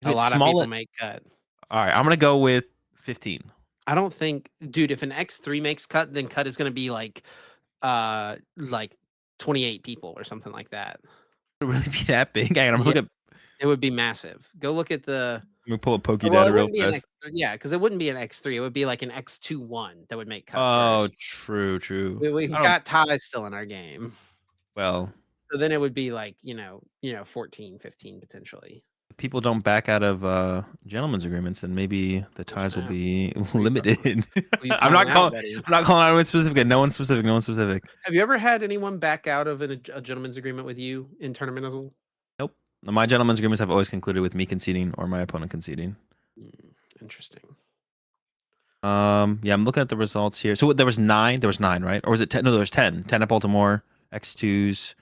if A it's lot of people small. make cut. All right, I'm gonna go with 15. I don't think, dude, if an X3 makes cut, then cut is going to be like 28 people or something like that. Would it really be that big? I'm Yeah, looking. it would be massive. Go look at the. Let me pull up Pokey Well, data it real wouldn't be an fast. X. Yeah, because it wouldn't be an X3. It would be like an X21 that would make cut Oh, first. true. We've I don't. got ties still in our game. Well, So then it would be like, 14, 15 potentially. if people don't back out of gentlemen's agreements, then maybe the Oh, ties will snap. be Who you limited. who you I'm calling not out, calling. buddy? I'm not calling out anyone specific. No one specific. No one specific. Have you ever had anyone back out of a gentleman's agreement with you in tournament as well? Nope. My gentlemen's agreements have always concluded with me conceding or my opponent conceding. Interesting. Yeah, I'm looking at the results here. So there was 9. There was 9, right? Or was it 10? No, there was 10. 10 at Baltimore, X2s.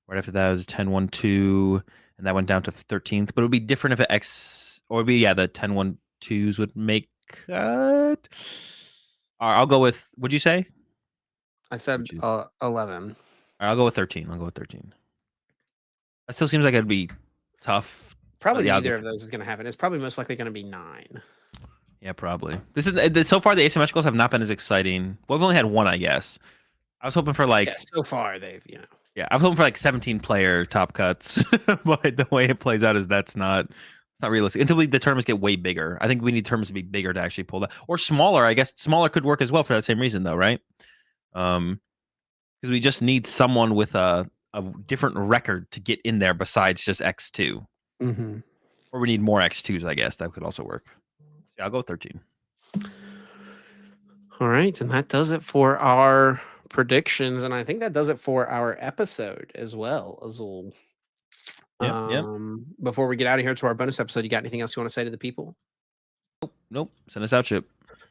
Right after that was 10, 1, 2, and that went down to 13th. But it would be different if it X, or it would be, yeah, the 10, 1, 2s would make cut. I'll go with, what'd you say? I said 11. I'll go with 13. I'll go with 13. That still seems like it'd be tough. Probably Yeah, neither of those is going to happen. It's probably most likely going to be 9. yeah, probably. This is so far the asymmetricals have not been as exciting. Well, we've only had one, I guess. I was hoping for Yeah, so far they've. Yeah, I was hoping for like 17 player top cuts, but the way it plays out is it's not realistic until the tournaments get way bigger. I think we need tournaments to be bigger to actually pull that, or smaller. I guess smaller could work as well for that same reason, though, right? Because we just need someone with a different record to get in there besides just X2, Mm-hmm. or we need more X2s. I guess that could also work. Yeah, I'll go 13. All right, and that does it for our predictions, and I think that does it for our episode as well, Azul. Yep. Before we get out of here to our bonus episode, you got anything else you want to say to the people? Nope. Send us out, Chip.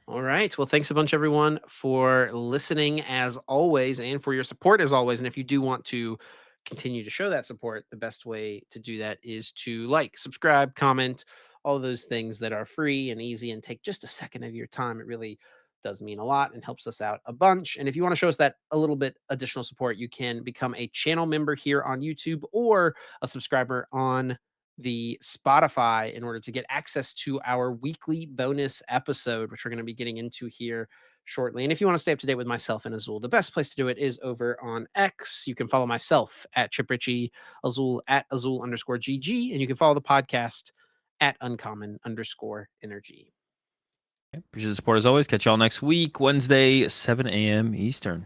All right. Well, thanks a bunch, everyone, for listening as always and for your support as always. And if you do want to continue to show that support, the best way to do that is to like, subscribe, comment, all those things that are free and easy and take just a second of your time. It really does mean a lot and helps us out a bunch. And if you want to show us that a little bit additional support, you can become a channel member here on YouTube or a subscriber on the Spotify in order to get access to our weekly bonus episode, which we're going to be getting into here shortly. And if you want to stay up to date with myself and Azul, the best place to do it is over on X. You can follow myself at Chip Ritchie, Azul at Azul_GG, and you can follow the podcast at Uncommon_Energy. Appreciate the support as always. Catch y'all next week, Wednesday, 7 a.m. Eastern.